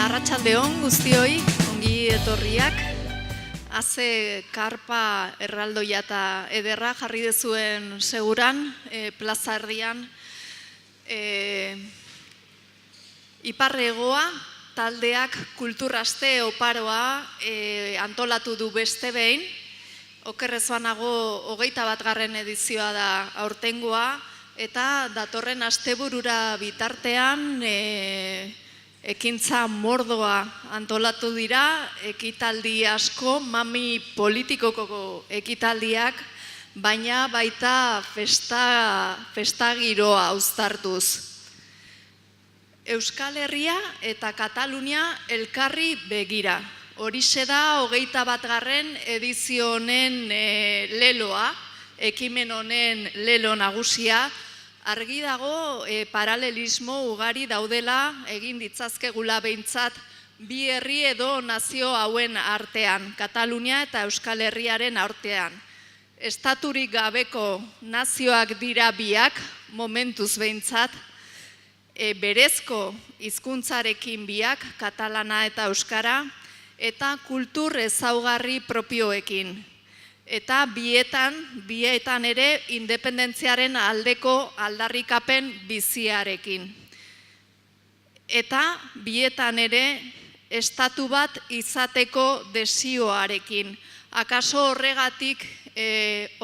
Arratsaldeon guztioi, ongi etorriak. Haze karpa erraldoia eta ederra jarri dezuen seguran, plaza erdian. Ipar-Hegoa taldeak kulturaste oparoa antolatu du beste behin. Okerrezoanago 21. edizioa da aurtengoa, eta datorren asteburura bitartean ekintza mordoa antolatu dira, ekitaldi asko, mami politikoko ekitaldiak, baina baita festa giroa uztartuz. Euskal Herria eta Katalunia elkarri begira. Horixe da 21. edizio honen leloa, ekimen honen lelo nagusia. Argi dago paralelismo ugari daudela egin ditzazkegula behintzat bi herri edo nazio hauen artean, Katalunia eta Euskal Herriaren artean. Estaturik gabeko nazioak dira biak, momentuz behintzat, berezko hizkuntzarekin biak, katalana eta euskara, eta kultur ezaugarri propioekin. Eta bietan ere independentziaren aldeko aldarrikapen biziarekin. Eta bietan ere estatu bat izateko desioarekin. Akaso horregatik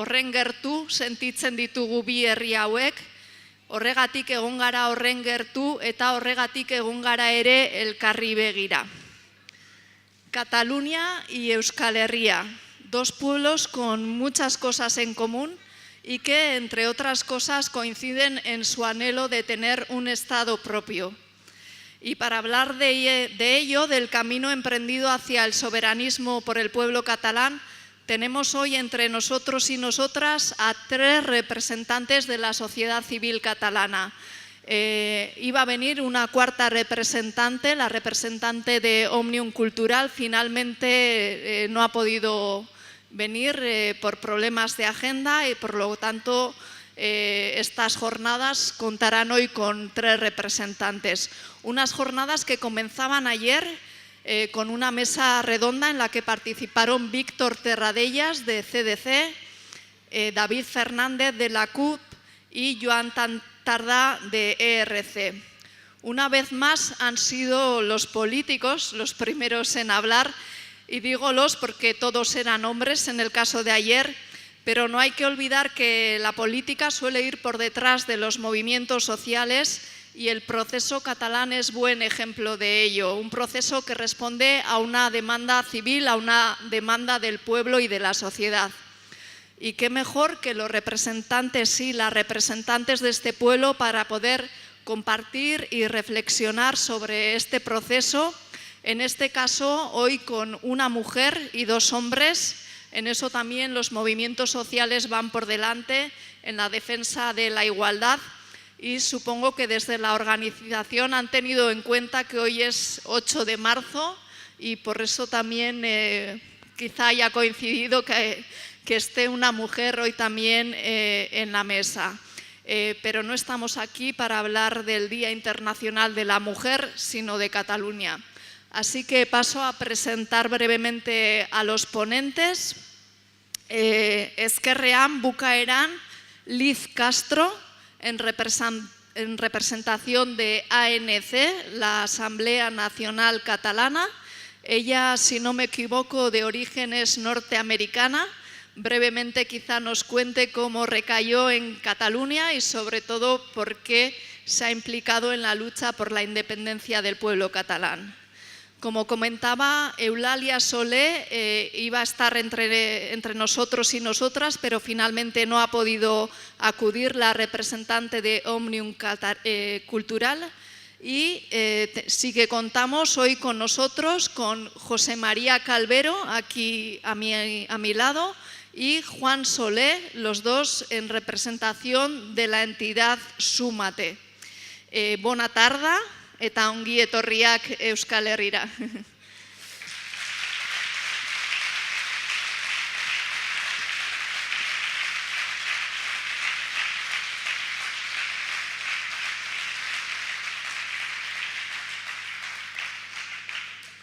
horren gertu sentitzen ditugu bi herri hauek, horregatik egon gara horren gertu eta horregatik egon gara ere elkarri begira. Cataluña y Euskal Herria. Dos pueblos con muchas cosas en común y que, entre otras cosas, coinciden en su anhelo de tener un Estado propio. Y para hablar de ello, del camino emprendido hacia el soberanismo por el pueblo catalán, tenemos hoy entre nosotros y nosotras a 3 representantes de la sociedad civil catalana. Iba a venir una 4ª representante, la representante de Òmnium Cultural, finalmente no ha podido venir por problemas de agenda y por lo tanto estas jornadas contarán hoy con 3 representantes. Unas jornadas que comenzaban ayer con una mesa redonda en la que participaron Víctor Terradellas de CDC, David Fernández de la CUP y Joan Tardà de ERC. Una vez más han sido los políticos los primeros en hablar. Y digo los porque todos eran hombres en el caso de ayer, pero no hay que olvidar que la política suele ir por detrás de los movimientos sociales y el proceso catalán es buen ejemplo de ello. Un proceso que responde a una demanda civil, a una demanda del pueblo y de la sociedad. Y qué mejor que los representantes y las representantes de este pueblo para poder compartir y reflexionar sobre este proceso. En este caso, hoy con una mujer y 2 hombres, en eso también los movimientos sociales van por delante en la defensa de la igualdad y supongo que desde la organización han tenido en cuenta que hoy es 8 de marzo y por eso también quizá haya coincidido que esté una mujer hoy también en la mesa. Pero no estamos aquí para hablar del Día Internacional de la Mujer, sino de Cataluña. Así que paso a presentar brevemente a los ponentes. Ezkerrean bukaeran Liz Castro, en representación de ANC, la Asamblea Nacional Catalana. Ella, si no me equivoco, de orígenes norteamericana. Brevemente quizá nos cuente cómo recayó en Cataluña y sobre todo por qué se ha implicado en la lucha por la independencia del pueblo catalán. Como comentaba, Eulalia Solé iba a estar entre nosotros y nosotras, pero finalmente no ha podido acudir, la representante de Òmnium Cultural. Y sí que contamos hoy con nosotros, con José María Calvero, aquí a mi lado, y Juan Solé, los dos en representación de la entidad Súmate. Bona tarda. Eta ongi etorriak Euskal Herrira.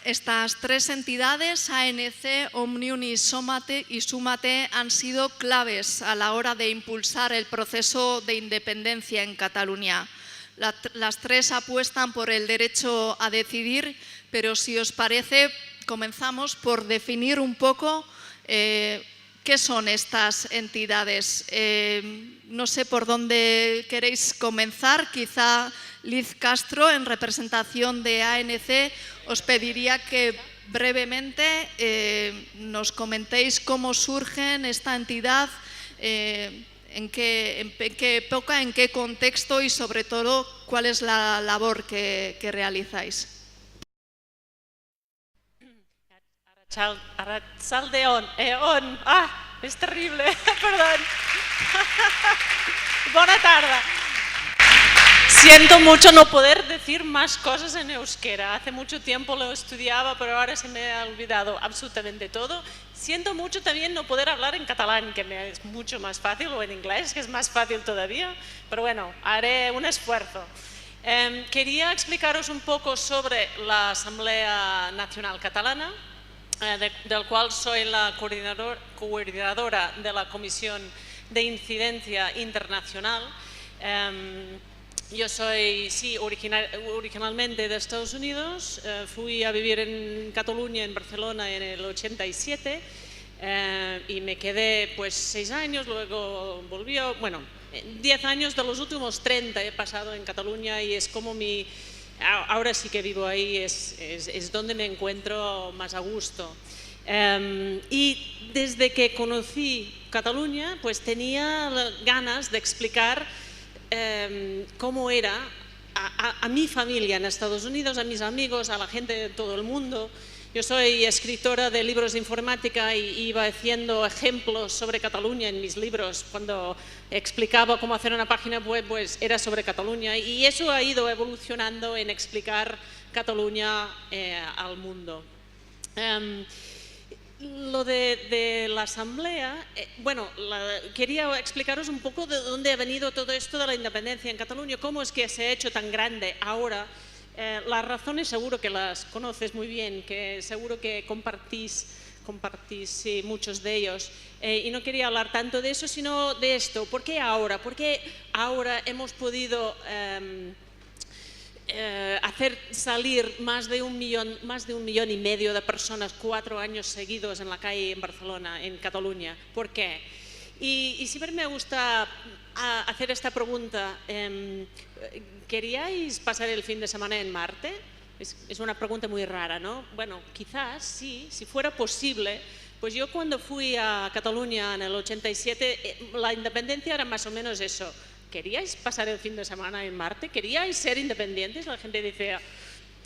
Estas tres entidades, ANC, Òmnium y Súmate, han sido claves a la hora de impulsar el proceso de independencia en Cataluña. Las tres apuestan por el derecho a decidir, pero si os parece, comenzamos por definir un poco qué son estas entidades. No sé por dónde queréis comenzar, quizá Liz Castro, en representación de ANC, os pediría que brevemente nos comentéis cómo surgen esta entidad, en qué época, en qué contexto y sobre todo cuál es la labor que realizáis. Arratsaldeon, es terrible, perdón. Buena tarde. Siento mucho no poder decir más cosas en euskera. Hace mucho tiempo lo estudiaba, pero ahora se me ha olvidado absolutamente todo. Siento mucho también no poder hablar en catalán, que me es mucho más fácil, o en inglés, que es más fácil todavía. Pero bueno, haré un esfuerzo. Quería explicaros un poco sobre la Asamblea Nacional Catalana, del cual soy la coordinadora de la Comisión de Incidencia Internacional. Yo soy, sí, originalmente de Estados Unidos, fui a vivir en Cataluña, en Barcelona, en el 87 y me quedé pues 6 años, luego volvió, bueno, 10 años de los últimos 30 he pasado en Cataluña y es como ahora sí que vivo ahí, es donde me encuentro más a gusto. Y desde que conocí Cataluña, pues tenía ganas de explicar cómo era a mi familia en Estados Unidos, a mis amigos, a la gente de todo el mundo. Yo soy escritora de libros de informática y iba haciendo ejemplos sobre Cataluña en mis libros. Cuando explicaba cómo hacer una página web, pues era sobre Cataluña y eso ha ido evolucionando en explicar Cataluña al mundo. Lo de la Asamblea, bueno, quería explicaros un poco de dónde ha venido todo esto de la independencia en Cataluña, cómo es que se ha hecho tan grande ahora. Las razones seguro que las conoces muy bien, que seguro que compartís sí, muchos de ellos. Y no quería hablar tanto de eso, sino de esto. ¿Por qué ahora? ¿Por qué ahora hemos podido hacer salir más de un millón y medio de personas 4 años seguidos en la calle en Barcelona, en Cataluña? ¿Por qué? Y siempre me gusta hacer esta pregunta. ¿Queríais pasar el fin de semana en Marte? Es una pregunta muy rara, ¿no? Bueno, quizás sí, si fuera posible. Pues yo cuando fui a Cataluña en el 87, la independencia era más o menos eso. ¿Queríais pasar el fin de semana en Marte? ¿Queríais ser independientes? La gente decía,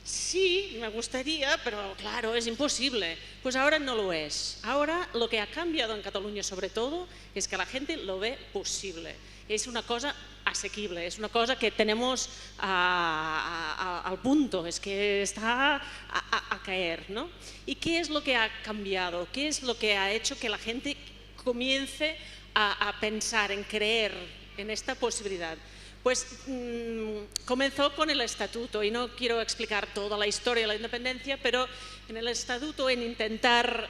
sí, me gustaría, pero claro, es imposible. Pues ahora no lo es. Ahora lo que ha cambiado en Cataluña sobre todo es que la gente lo ve posible. Es una cosa asequible, es una cosa que tenemos al punto, es que está a caer, ¿no? ¿Y qué es lo que ha cambiado? ¿Qué es lo que ha hecho que la gente comience a pensar, en creer en esta posibilidad? Pues comenzó con el Estatuto, y no quiero explicar toda la historia de la independencia, pero en el Estatuto, en intentar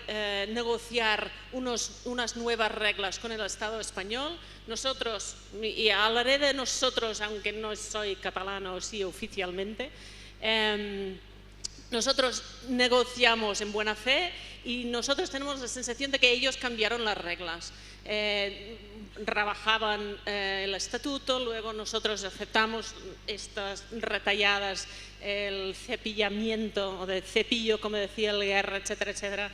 negociar unas nuevas reglas con el Estado español, nosotros, y hablaré de nosotros, aunque no soy catalano, sí oficialmente, nosotros negociamos en buena fe y nosotros tenemos la sensación de que ellos cambiaron las reglas. Rebajaban el estatuto, luego nosotros aceptamos estas retalladas, el cepillamiento o de cepillo, como decía el Guerra, etcétera, etcétera.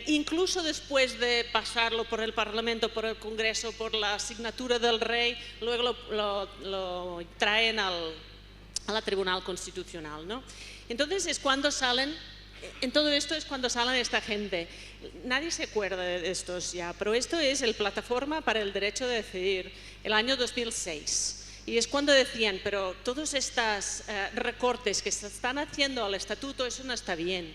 Incluso después de pasarlo por el Parlamento, por el Congreso, por la asignatura del rey, luego lo traen a la Tribunal Constitucional, ¿no? Entonces es cuando salen, en todo esto es cuando salen esta gente. Nadie se acuerda de estos ya, pero esto es el Plataforma para el Derecho de Decidir, el año 2006. Y es cuando decían, pero todos estos recortes que se están haciendo al estatuto, eso no está bien.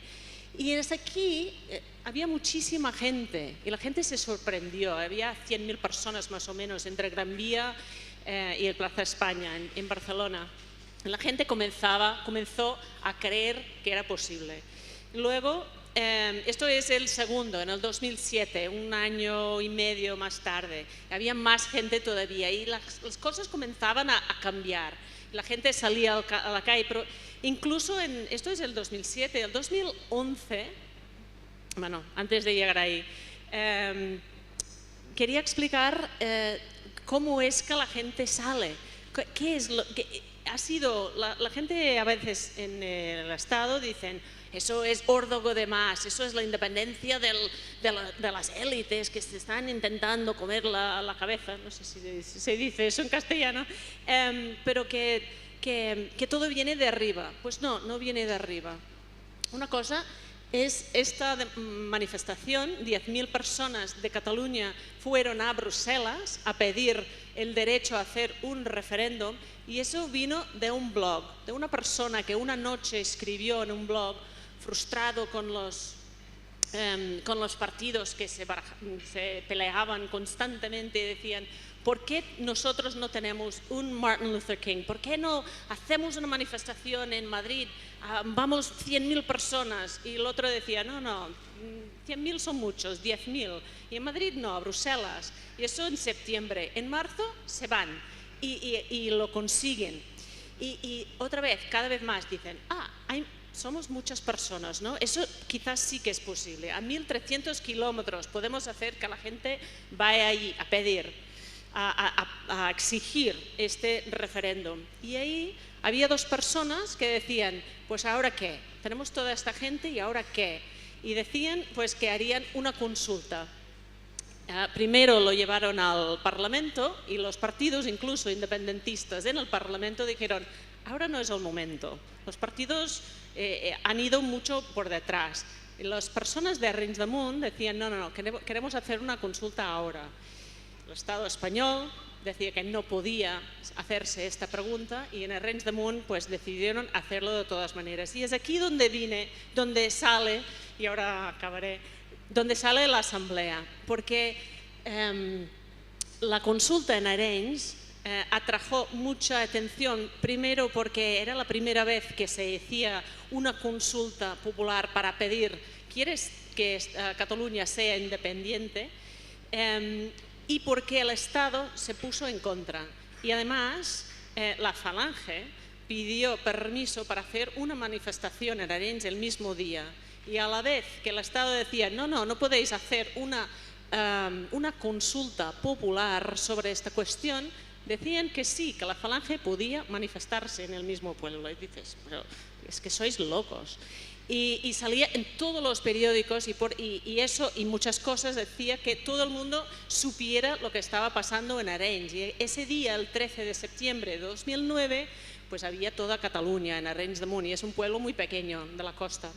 Y desde aquí había muchísima gente y la gente se sorprendió. Había 100.000 personas más o menos entre Gran Vía y el Plaza España en Barcelona. La gente comenzó a creer que era posible. Luego, esto es el segundo, en el 2007, un año y medio más tarde. Había más gente todavía y las cosas comenzaban a cambiar. La gente salía a la calle, pero incluso esto es el 2007, el 2011, bueno, antes de llegar ahí, quería explicar cómo es que la gente sale. ¿Qué es lo que ha sido? La gente a veces en el Estado dicen: eso es órdago de más, eso es la independencia de las élites que se están intentando comer la cabeza, no sé si se dice eso en castellano, pero que todo viene de arriba. Pues no, no viene de arriba. Una cosa es esta manifestación, 10.000 personas de Cataluña fueron a Bruselas a pedir el derecho a hacer un referéndum y eso vino de un blog, de una persona que una noche escribió en un blog frustrado con los partidos que se peleaban constantemente y decían: ¿por qué nosotros no tenemos un Martin Luther King? ¿Por qué no hacemos una manifestación en Madrid? Vamos 100.000 personas. Y el otro decía: no, 100.000 son muchos, 10.000. Y en Madrid no, a Bruselas. Y eso en septiembre. En marzo se van y lo consiguen. Y otra vez, cada vez más dicen: somos muchas personas, ¿no? Eso quizás sí que es posible. A 1.300 kilómetros podemos hacer que la gente vaya allí a pedir, a exigir este referéndum. Y ahí había dos personas que decían: pues ¿ahora qué? Tenemos toda esta gente y ¿ahora qué? Y decían pues que harían una consulta. Primero lo llevaron al Parlamento y los partidos, incluso independentistas en el Parlamento, dijeron: ahora no es el momento. Los partidos han ido mucho por detrás. Las personas de Arenys de Munt decían: no, queremos hacer una consulta ahora. El Estado español decía que no podía hacerse esta pregunta y en Arenys de Munt pues decidieron hacerlo de todas maneras. Y es aquí donde sale, y ahora acabaré, donde sale la asamblea, porque la consulta en Arenys atrajo mucha atención, primero porque era la primera vez que se hacía una consulta popular para pedir: ¿quieres que Cataluña sea independiente? Y porque el Estado se puso en contra. Y además la Falange pidió permiso para hacer una manifestación en Arenys el mismo día. Y a la vez que el Estado decía: no podéis hacer una consulta popular sobre esta cuestión, decían que sí, que la Falange podía manifestarse en el mismo pueblo. Y dices: pero es que sois locos. Y salía en todos los periódicos y eso y muchas cosas decía que todo el mundo supiera lo que estaba pasando en Arenys. Y ese día, el 13 de septiembre de 2009, pues había toda Cataluña en Arenys de Munt y es un pueblo muy pequeño de la costa.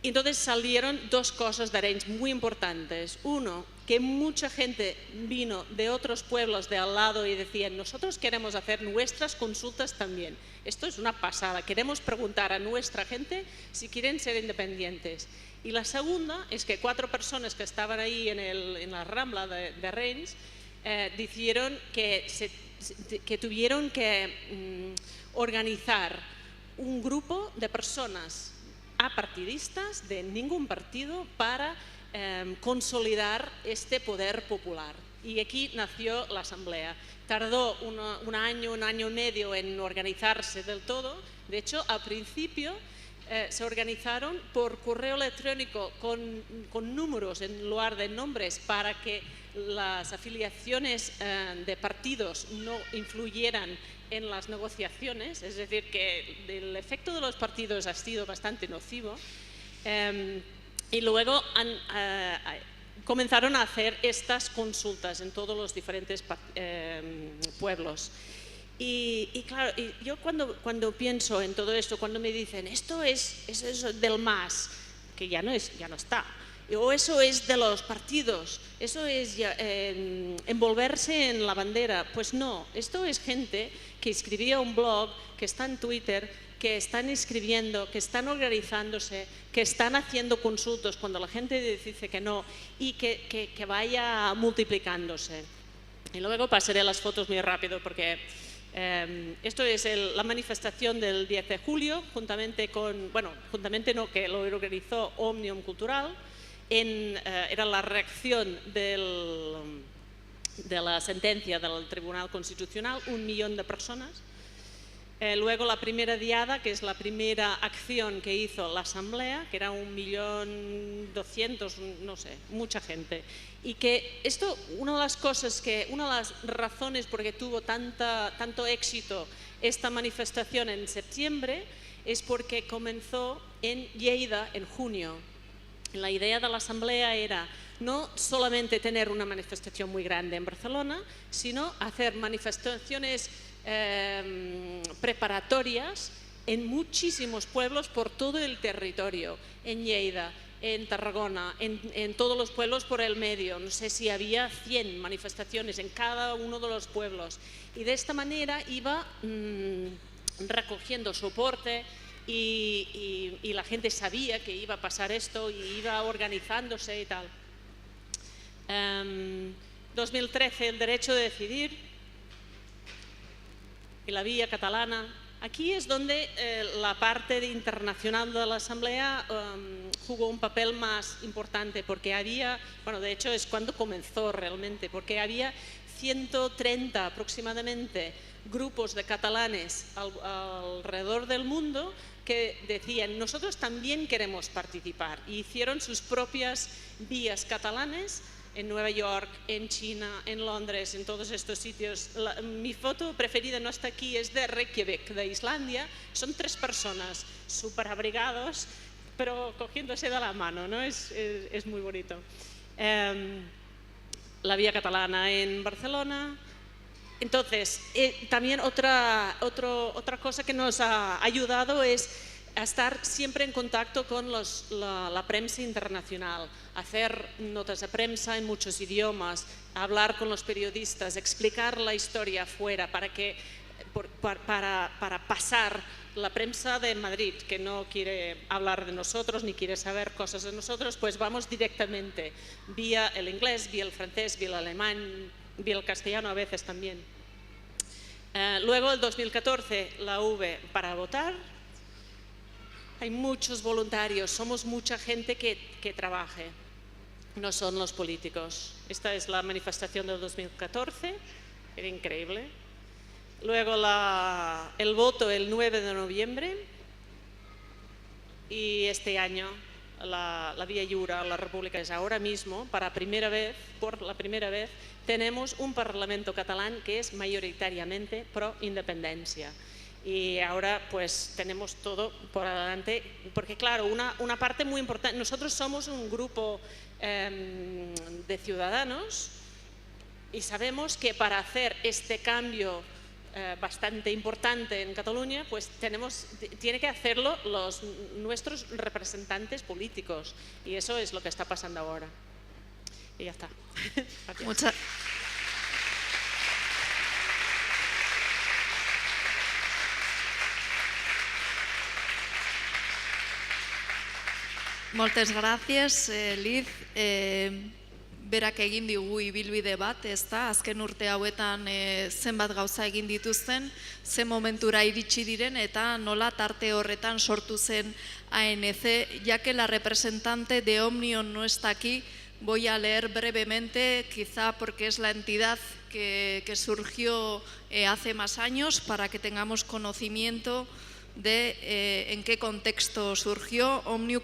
Entonces salieron dos cosas de Arenys muy importantes. Uno, que mucha gente vino de otros pueblos de al lado y decían: nosotros queremos hacer nuestras consultas también. Esto es una pasada, queremos preguntar a nuestra gente si quieren ser independientes. Y la segunda es que 4 personas que estaban ahí en la Rambla de Arenys dijeron que tuvieron que organizar un grupo de personas apartidistas de ningún partido para consolidar este poder popular. Y aquí nació la asamblea. Tardó un año y medio en organizarse del todo. De hecho, al principio se organizaron por correo electrónico con números en lugar de nombres para que las afiliaciones de partidos no influyeran en las negociaciones, es decir, que el efecto de los partidos ha sido bastante nocivo. Y luego comenzaron a hacer estas consultas en todos los diferentes pueblos. Y claro, yo cuando pienso en todo esto, cuando me dicen esto es del MAS, que ya no está, o eso es de los partidos, eso es envolverse en la bandera, pues no, esto es gente que escribía un blog, que está en Twitter, que están escribiendo, que están organizándose, que están haciendo consultas cuando la gente dice que no y que vaya multiplicándose. Y luego pasaré las fotos muy rápido porque Esto es la manifestación del 10 de julio, juntamente con, bueno, juntamente no, que lo organizó Òmnium Cultural, era la reacción de la sentencia del Tribunal Constitucional, 1 millón de personas. Luego la primera diada, que es la primera acción que hizo la Asamblea, que era 1.200.000, no sé, mucha gente. Y que esto, una de las razones por que tuvo tanto éxito esta manifestación en septiembre es porque comenzó en Lleida en junio. La idea de la Asamblea era no solamente tener una manifestación muy grande en Barcelona, sino hacer manifestaciones preparatorias en muchísimos pueblos por todo el territorio, en Lleida, en Tarragona, en todos los pueblos por el medio. No sé si había 100 manifestaciones en cada uno de los pueblos. Y de esta manera iba recogiendo soporte y la gente sabía que iba a pasar esto y iba organizándose y tal. 2013, el derecho de decidir y la vía catalana. Aquí es donde la parte internacional de la Asamblea jugó un papel más importante, porque había, bueno, de hecho es cuando comenzó realmente, porque había 130 aproximadamente grupos de catalanes alrededor del mundo que decían, nosotros también queremos participar, y hicieron sus propias vías catalanes en Nueva York, en China, en Londres, en todos estos sitios. Mi foto preferida no está aquí, es de Reykjavik, de Islandia. Son 3 personas súper abrigados, pero cogiéndose de la mano, ¿no? Es muy bonito. La vía catalana en Barcelona. Entonces, también otra cosa que nos ha ayudado es a estar siempre en contacto con la prensa internacional, hacer notas de prensa en muchos idiomas, hablar con los periodistas, explicar la historia afuera para pasar la prensa de Madrid, que no quiere hablar de nosotros ni quiere saber cosas de nosotros, pues vamos directamente vía el inglés, vía el francés, vía el alemán, vía el castellano a veces también. Luego, el 2014, la V para votar. Hay muchos voluntarios, somos mucha gente que trabaje, no son los políticos. Esta es la manifestación del 2014, era increíble. Luego el voto el 9 de noviembre y este año la Via Lliure, la República, es ahora mismo, por la primera vez, tenemos un Parlamento catalán que es mayoritariamente pro independencia. Y ahora pues tenemos todo por adelante, porque claro, una parte muy importante, nosotros somos un grupo de ciudadanos y sabemos que para hacer este cambio bastante importante en Cataluña, pues tiene que hacerlo nuestros representantes políticos, y eso es lo que está pasando ahora. Y ya está. Moltes gràcies, Liz. Berak egin digu ibilbide bat, ezta? Azken urte hauetan zenbat gauza egin dituzten, ze momentura iritsi diren eta nola tarte horretan sortu zen ANC. Ya que la representante de Òmnium no está aquí, voy a leer brevemente, quizá porque es la entidad que surgió hace más años, para que tengamos conocimiento de en qué contexto surgió. Òmnium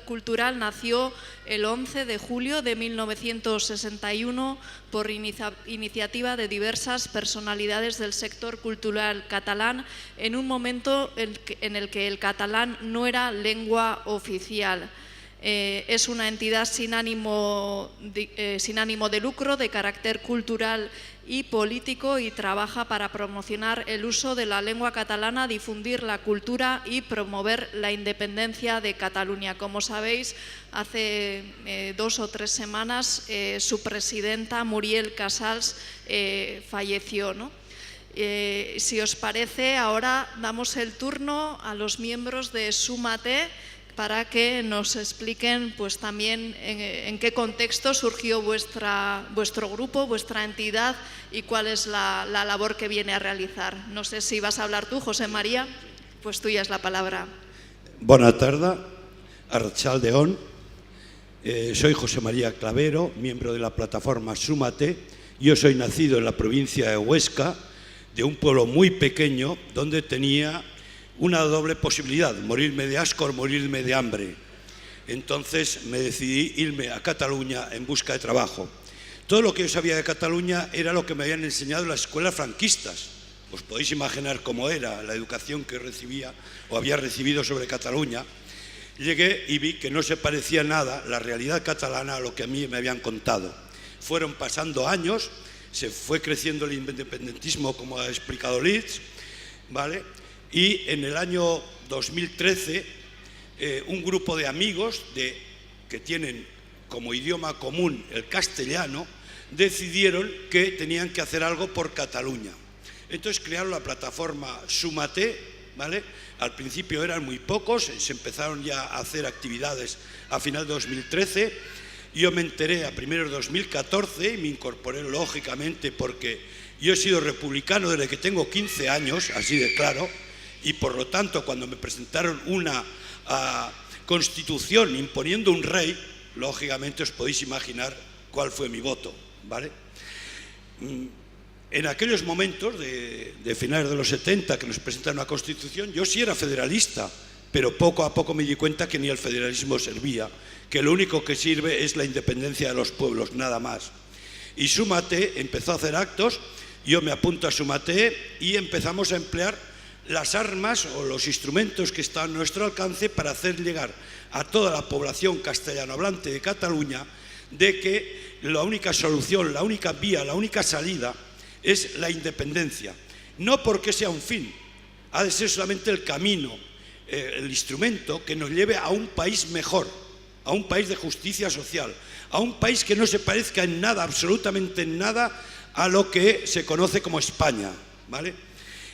Cultural nació el 11 de julio de 1961 por iniciativa de diversas personalidades del sector cultural catalán, en un momento en el que el catalán no era lengua oficial. Es una entidad sin ánimo de lucro, de carácter cultural y político, y trabaja para promocionar el uso de la lengua catalana, difundir la cultura y promover la independencia de Cataluña. Como sabéis, hace 2 o 3 semanas su presidenta, Muriel Casals, falleció, ¿no? Si os parece, ahora damos el turno a los miembros de Súmate, para que nos expliquen pues también en qué contexto surgió vuestro grupo, vuestra entidad y cuál es la labor que viene a realizar. No sé si vas a hablar tú, José María, pues tuya es la palabra. Buenas tardes, Arratsaldeon. Soy José María Clavero, miembro de la plataforma Súmate. Yo soy nacido en la provincia de Huesca, de un pueblo muy pequeño donde tenía una doble posibilidad, morirme de asco o morirme de hambre. Entonces me decidí irme a Cataluña en busca de trabajo. Todo lo que yo sabía de Cataluña era lo que me habían enseñado en las escuelas franquistas. Os podéis imaginar cómo era la educación que recibía o había recibido sobre Cataluña. Llegué y vi que no se parecía nada la realidad catalana a lo que a mí me habían contado. Fueron pasando años, se fue creciendo el independentismo, como ha explicado Liz, ¿vale? Y en el año 2013, un grupo de amigos que tienen como idioma común el castellano, decidieron que tenían que hacer algo por Cataluña. Entonces crearon la plataforma Súmate, ¿vale? Al principio eran muy pocos, se empezaron ya a hacer actividades a final de 2013. Yo me enteré a primeros de 2014 y me incorporé lógicamente porque yo he sido republicano desde que tengo 15 años, así de claro. Y por lo tanto, cuando me presentaron una constitución imponiendo un rey, lógicamente os podéis imaginar cuál fue mi voto, ¿vale? En aquellos momentos de finales de los 70 que nos presentaron una constitución, yo sí era federalista, pero poco a poco me di cuenta que ni el federalismo servía, que lo único que sirve es la independencia de los pueblos, nada más. Y Súmate empezó a hacer actos, yo me apunto a Súmate y empezamos a emplear las armas o los instrumentos que están a nuestro alcance para hacer llegar a toda la población castellano hablante de Cataluña de que la única solución, la única vía, la única salida es la independencia. No porque sea un fin, ha de ser solamente el camino, el instrumento que nos lleve a un país mejor, a un país de justicia social, a un país que no se parezca en nada, absolutamente en nada, a lo que se conoce como España, ¿vale?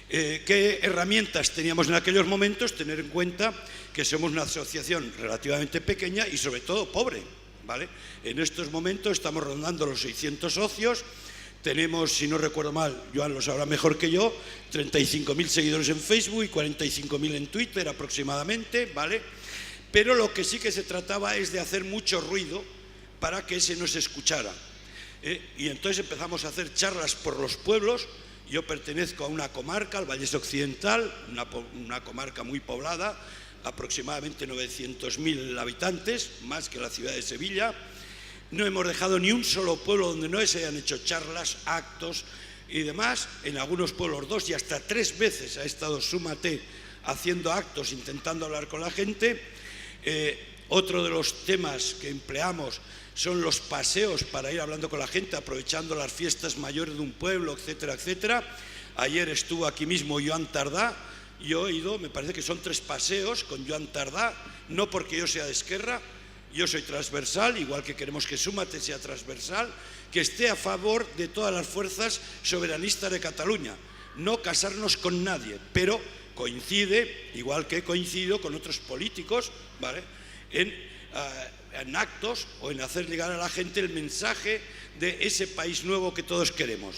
¿Qué herramientas teníamos en aquellos momentos? Tener en cuenta que somos una asociación relativamente pequeña y sobre todo pobre, ¿vale? En estos momentos estamos rondando los 600 socios, tenemos, si no recuerdo mal, Joan lo sabrá mejor que yo, 35.000 seguidores en Facebook y 45.000 en Twitter aproximadamente, ¿vale? Pero lo que sí que se trataba es de hacer mucho ruido para que se nos escuchara. Y entonces empezamos a hacer charlas por los pueblos. Yo pertenezco a una comarca, al Vallés Occidental, una comarca muy poblada, aproximadamente 900.000 habitantes, más que la ciudad de Sevilla. No hemos dejado ni un solo pueblo donde no se hayan hecho charlas, actos y demás. En algunos pueblos 2 y hasta 3 veces ha estado Súmate haciendo actos, intentando hablar con la gente. Otro de los temas que empleamos son los paseos para ir hablando con la gente, aprovechando las fiestas mayores de un pueblo, etcétera, etcétera. Ayer estuvo aquí mismo Joan Tardá, yo he ido, me parece que son 3 paseos con Joan Tardá, no porque yo sea de Esquerra, yo soy transversal, igual que queremos que Súmate sea transversal, que esté a favor de todas las fuerzas soberanistas de Cataluña, no casarnos con nadie, pero coincide, igual que coincido con otros políticos, ¿vale?, en actos o en hacer llegar a la gente el mensaje de ese país nuevo que todos queremos.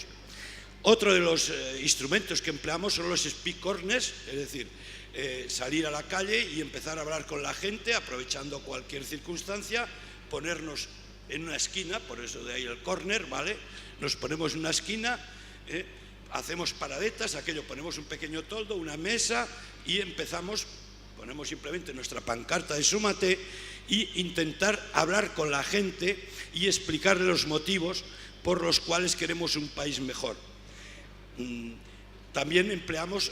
Otro de los instrumentos que empleamos son los speak corners, es decir, salir a la calle y empezar a hablar con la gente aprovechando cualquier circunstancia, ponernos en una esquina, por eso de ahí el corner, ¿vale? Nos ponemos en una esquina, hacemos paradetas, aquello, ponemos un pequeño toldo, una mesa y empezamos, ponemos simplemente nuestra pancarta de Súmate y intentar hablar con la gente y explicarle los motivos por los cuales queremos un país mejor. También empleamos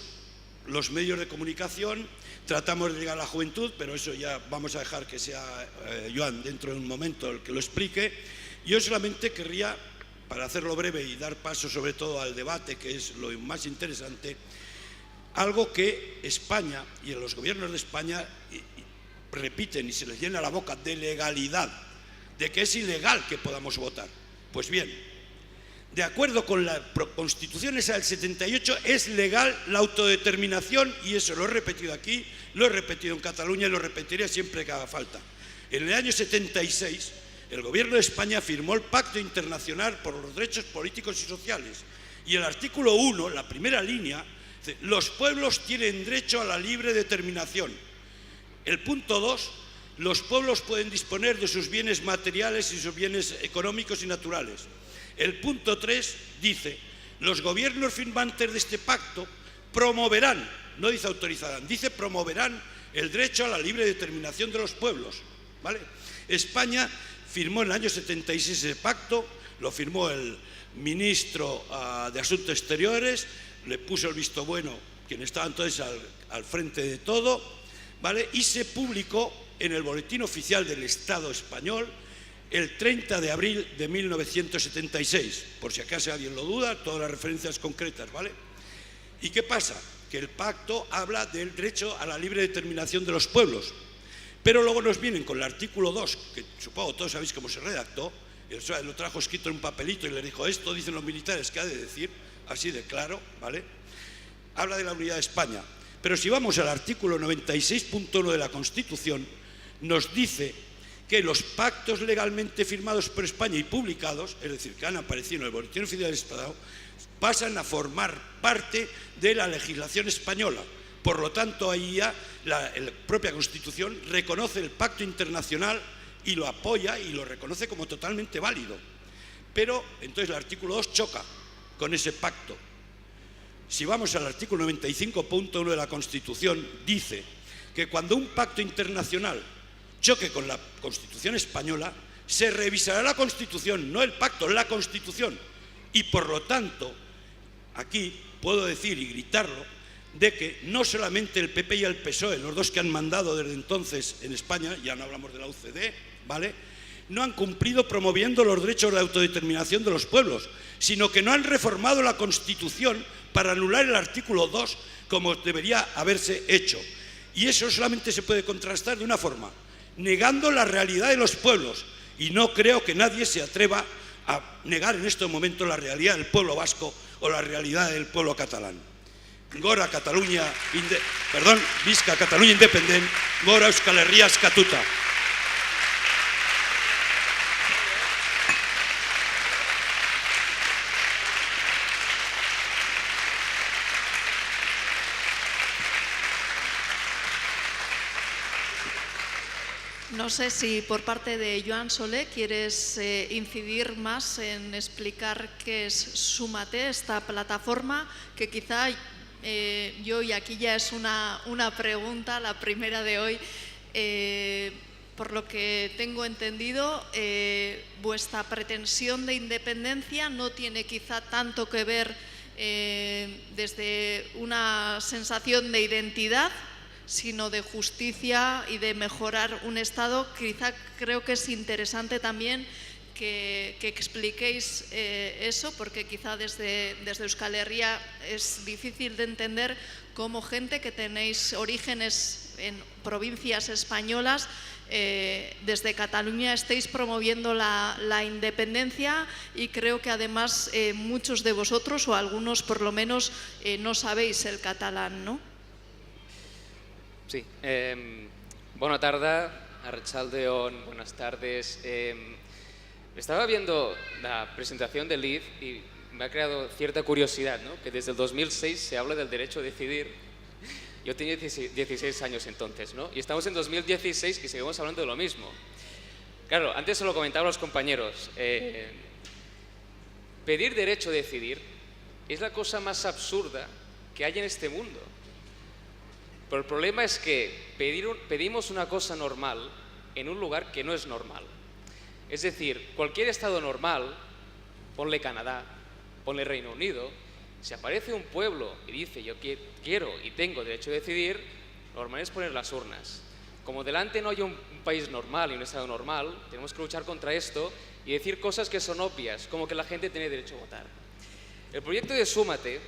los medios de comunicación, tratamos de llegar a la juventud, pero eso ya vamos a dejar que sea Joan dentro de un momento el que lo explique. Yo solamente querría, para hacerlo breve y dar paso sobre todo al debate, que es lo más interesante, algo que España y los gobiernos de España repiten y se les llena la boca de legalidad, de que es ilegal que podamos votar. Pues bien, de acuerdo con la Constitución esa del 78, es legal la autodeterminación, y eso lo he repetido aquí, lo he repetido en Cataluña y lo repetiré siempre que haga falta. En el año 76, el Gobierno de España firmó el Pacto Internacional por los Derechos Políticos y Sociales, y el artículo 1, la primera línea, dice: los pueblos tienen derecho a la libre determinación. El punto 2, los pueblos pueden disponer de sus bienes materiales y sus bienes económicos y naturales. El punto 3 dice: los gobiernos firmantes de este pacto promoverán, no dice autorizarán, dice promoverán el derecho a la libre determinación de los pueblos, ¿vale? España firmó en el año 76 ese pacto, lo firmó el ministro de Asuntos Exteriores, le puso el visto bueno quien estaba entonces al frente de todo, ¿vale? Y se publicó en el Boletín Oficial del Estado Español el 30 de abril de 1976, por si acaso alguien lo duda, todas las referencias concretas, ¿vale? ¿Y qué pasa? Que el pacto habla del derecho a la libre determinación de los pueblos, pero luego nos vienen con el artículo 2, que supongo todos sabéis cómo se redactó, y lo trajo escrito en un papelito y le dijo: esto dicen los militares que ha de decir, así de claro, ¿vale? Habla de la unidad de España, pero si vamos al artículo 96.1 de la Constitución, nos dice que los pactos legalmente firmados por España y publicados, es decir, que han aparecido en el Boletín Oficial del Estado, pasan a formar parte de la legislación española. Por lo tanto, ahí ya la propia Constitución reconoce el pacto internacional y lo apoya y lo reconoce como totalmente válido. Pero entonces el artículo 2 choca con ese pacto. Si vamos al artículo 95.1 de la Constitución, dice que cuando un pacto internacional choque con la Constitución española, se revisará la Constitución, no el pacto, la Constitución. Y por lo tanto, aquí puedo decir y gritarlo, de que no solamente el PP y el PSOE, los dos que han mandado desde entonces en España, ya no hablamos de la UCD, ¿vale?, no han cumplido promoviendo los derechos de autodeterminación de los pueblos, sino que no han reformado la Constitución para anular el artículo 2 como debería haberse hecho. Y eso solamente se puede contrastar de una forma: negando la realidad de los pueblos, y no creo que nadie se atreva a negar en este momento la realidad del pueblo vasco o la realidad del pueblo catalán. Gora Catalunya, visca Catalunya independent, gora Euskal Herria eskatuta. No sé si por parte de Joan Solé quieres incidir más en explicar qué es Súmate, esta plataforma, que quizá yo, y aquí ya es una pregunta, la primera de hoy, por lo que tengo entendido, vuestra pretensión de independencia no tiene quizá tanto que ver desde una sensación de identidad, sino de justicia y de mejorar un Estado. Quizá creo que es interesante también que expliquéis eso, porque quizá desde Euskal Herria es difícil de entender cómo gente que tenéis orígenes en provincias españolas, desde Cataluña estéis promoviendo la independencia, y creo que además muchos de vosotros, o algunos por lo menos, no sabéis el catalán, ¿no? Sí, buena tarde, Arratsaldeon, buenas tardes. Estaba viendo la presentación de Liv y me ha creado cierta curiosidad, ¿no? Que desde el 2006 se habla del derecho a decidir. Yo tenía 16 años entonces, ¿no? Y estamos en 2016 y seguimos hablando de lo mismo. Claro, antes se lo comentaba a los compañeros. Pedir derecho a decidir es la cosa más absurda que hay en este mundo. Pero el problema es que pedimos una cosa normal en un lugar que no es normal. Es decir, cualquier estado normal, ponle Canadá, ponle Reino Unido, si aparece un pueblo y dice yo quiero y tengo derecho a decidir, lo normal es poner las urnas. Como delante no hay un país normal y un estado normal, tenemos que luchar contra esto y decir cosas que son obvias, como que la gente tiene derecho a votar. El proyecto de Súmate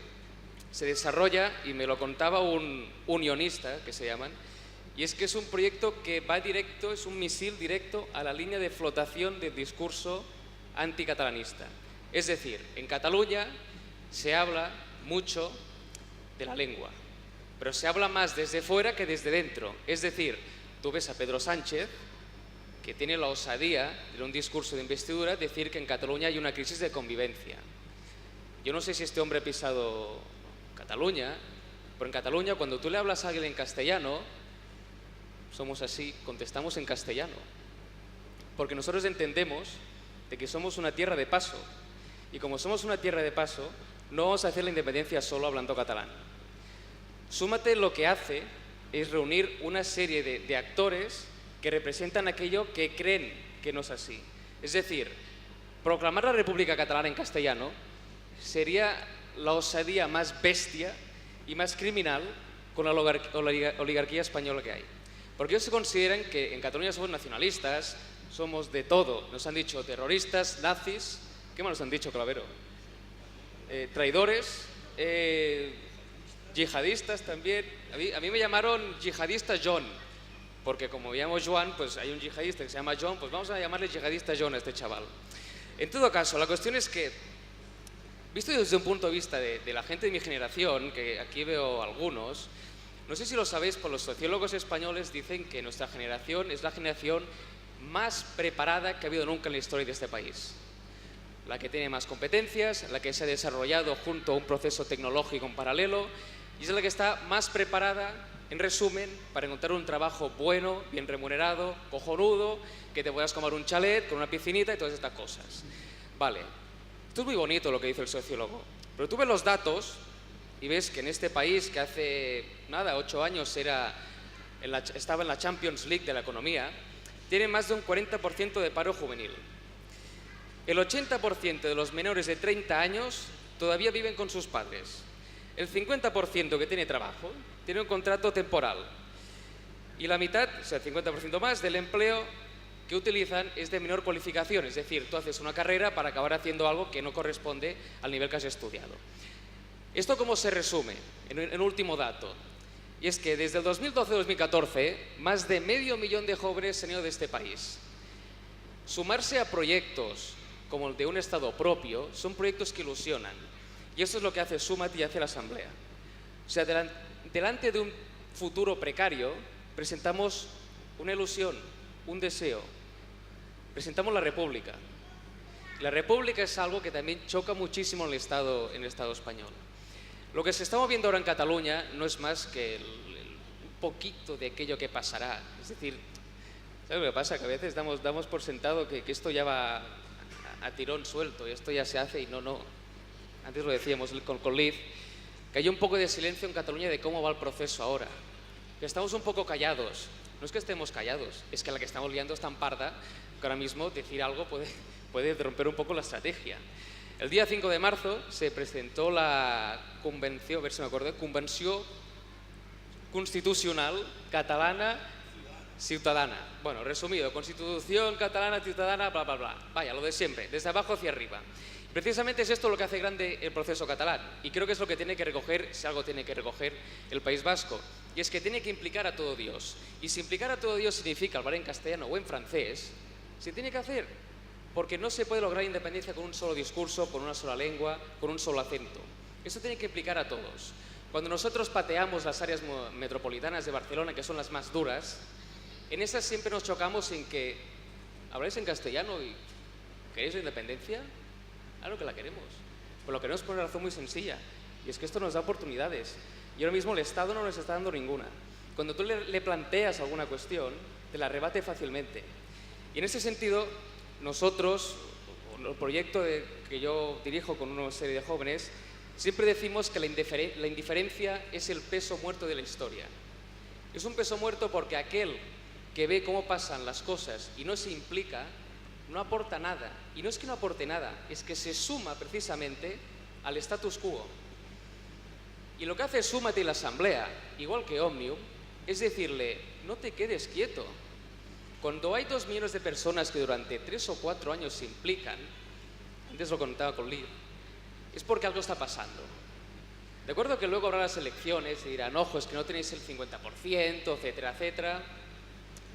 se desarrolla, y me lo contaba un unionista, que se llaman, y es que es un proyecto que va directo, es un misil directo a la línea de flotación del discurso anticatalanista. Es decir, en Cataluña se habla mucho de la lengua, pero se habla más desde fuera que desde dentro. Es decir, tú ves a Pedro Sánchez, que tiene la osadía, en un discurso de investidura, decir que en Cataluña hay una crisis de convivencia. Yo no sé si este hombre ha pisado Cataluña, pero en Cataluña, cuando tú le hablas a alguien en castellano, somos así, contestamos en castellano. Porque nosotros entendemos de que somos una tierra de paso. Y como somos una tierra de paso, no vamos a hacer la independencia solo hablando catalán. Súmate lo que hace es reunir una serie de actores que representan aquello que creen que no es así. Es decir, proclamar la República Catalana en castellano sería la osadía más bestia y más criminal con la oligarquía española que hay. Porque ellos se consideran que en Cataluña somos nacionalistas, somos de todo. Nos han dicho terroristas, nazis, ¿qué más nos han dicho, Clavero? Traidores, yihadistas también. A mí me llamaron yihadista John, porque como me llamo Joan, pues hay un yihadista que se llama John, pues vamos a llamarle yihadista John a este chaval. En todo caso, la cuestión es que, visto desde un punto de vista de la gente de mi generación, que aquí veo algunos, no sé si lo sabéis, pero los sociólogos españoles dicen que nuestra generación es la generación más preparada que ha habido nunca en la historia de este país. La que tiene más competencias, la que se ha desarrollado junto a un proceso tecnológico en paralelo, y es la que está más preparada, en resumen, para encontrar un trabajo bueno, bien remunerado, cojonudo, que te puedas comer un chalet con una piscinita y todas estas cosas. Vale, esto es muy bonito lo que dice el sociólogo, pero tú ves los datos y ves que en este país, que hace, 8 años estaba en la Champions League de la economía, tiene más de un 40% de paro juvenil. El 80% de los menores de 30 años todavía viven con sus padres. El 50% que tiene trabajo tiene un contrato temporal. Y la mitad, o sea, el 50% más del empleo que utilizan es de menor cualificación. Es decir, tú haces una carrera para acabar haciendo algo que no corresponde al nivel que has estudiado. ¿Esto cómo se resume? En último dato. Y es que desde el 2012-2014, más de 500.000 de jóvenes se han ido de este país. Sumarse a proyectos como el de un Estado propio son proyectos que ilusionan. Y eso es lo que hace Súmate y hace la Asamblea. O sea, delante de un futuro precario, presentamos una ilusión, un deseo. Presentamos la República. La República es algo que también choca muchísimo en el Estado español. Lo que se está moviendo ahora en Cataluña no es más que un poquito de aquello que pasará. Es decir, ¿sabes lo que pasa? Que a veces damos por sentado que esto ya va a tirón suelto y esto ya se hace y no. Antes lo decíamos con Liz, que hay un poco de silencio en Cataluña de cómo va el proceso ahora. Que estamos un poco callados. No es que estemos callados, es que la que estamos liando es tan parda que ahora mismo decir algo puede romper un poco la estrategia. El día 5 de marzo se presentó la Convenció, a ver si me acuerdo, Convenció Constitucional Catalana Ciutadana. Bueno, resumido, Constitución Catalana Ciudadana, bla, bla, bla. Vaya, lo de siempre, desde abajo hacia arriba. Precisamente es esto lo que hace grande el proceso catalán y creo que es lo que tiene que recoger, si algo tiene que recoger el País Vasco, y es que tiene que implicar a todo Dios. Y si implicar a todo Dios significa hablar en castellano o en francés, se tiene que hacer, porque no se puede lograr independencia con un solo discurso, con una sola lengua, con un solo acento. Eso tiene que implicar a todos. Cuando nosotros pateamos las áreas metropolitanas de Barcelona, que son las más duras, en esas siempre nos chocamos en que habláis en castellano y ¿queréis la independencia? Claro que la queremos, pero lo queremos por una razón muy sencilla, y es que esto nos da oportunidades, y ahora mismo el Estado no nos está dando ninguna. Cuando tú le planteas alguna cuestión, te la rebate fácilmente. Y en ese sentido, nosotros, el proyecto que yo dirijo con una serie de jóvenes, siempre decimos que la indiferencia es el peso muerto de la historia. Es un peso muerto porque aquel que ve cómo pasan las cosas y no se implica, no aporta nada. Y no es que no aporte nada, es que se suma precisamente al status quo. Y lo que hace Súmate y la Asamblea, igual que Òmnium, es decirle, no te quedes quieto. Cuando hay 2 millones de personas que durante 3 o 4 años se implican, antes lo contaba con Liz, es porque algo está pasando. De acuerdo que luego habrá las elecciones y dirán, ojo, es que no tenéis el 50%, etcétera, etcétera.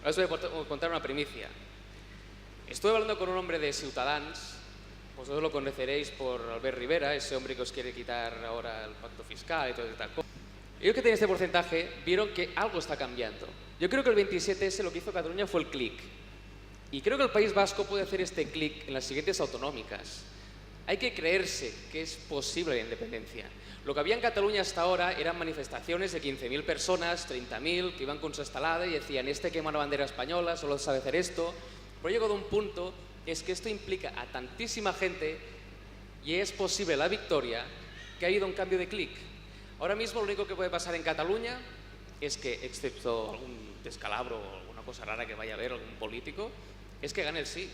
Ahora os voy a contar una primicia. Estuve hablando con un hombre de Ciutadans Vosotros lo conoceréis por Albert Rivera, ese hombre que os quiere quitar ahora el pacto fiscal y todo tal cosa. Ellos que tienen este porcentaje vieron que algo está cambiando. Yo creo que el 27S lo que hizo Cataluña fue el clic. Y creo que el País Vasco puede hacer este clic en las siguientes autonómicas. Hay que creerse que es posible la independencia. Lo que había en Cataluña hasta ahora eran manifestaciones de 15.000 personas, 30.000, que iban con su estalada y decían, este quema una bandera española, solo sabe hacer esto. Pero llegado a un punto, es que esto implica a tantísima gente y es posible la victoria que ha habido un cambio de clic. Ahora mismo lo único que puede pasar en Cataluña es que, excepto algún descalabro o alguna cosa rara que vaya a haber algún político, es que gane el sí.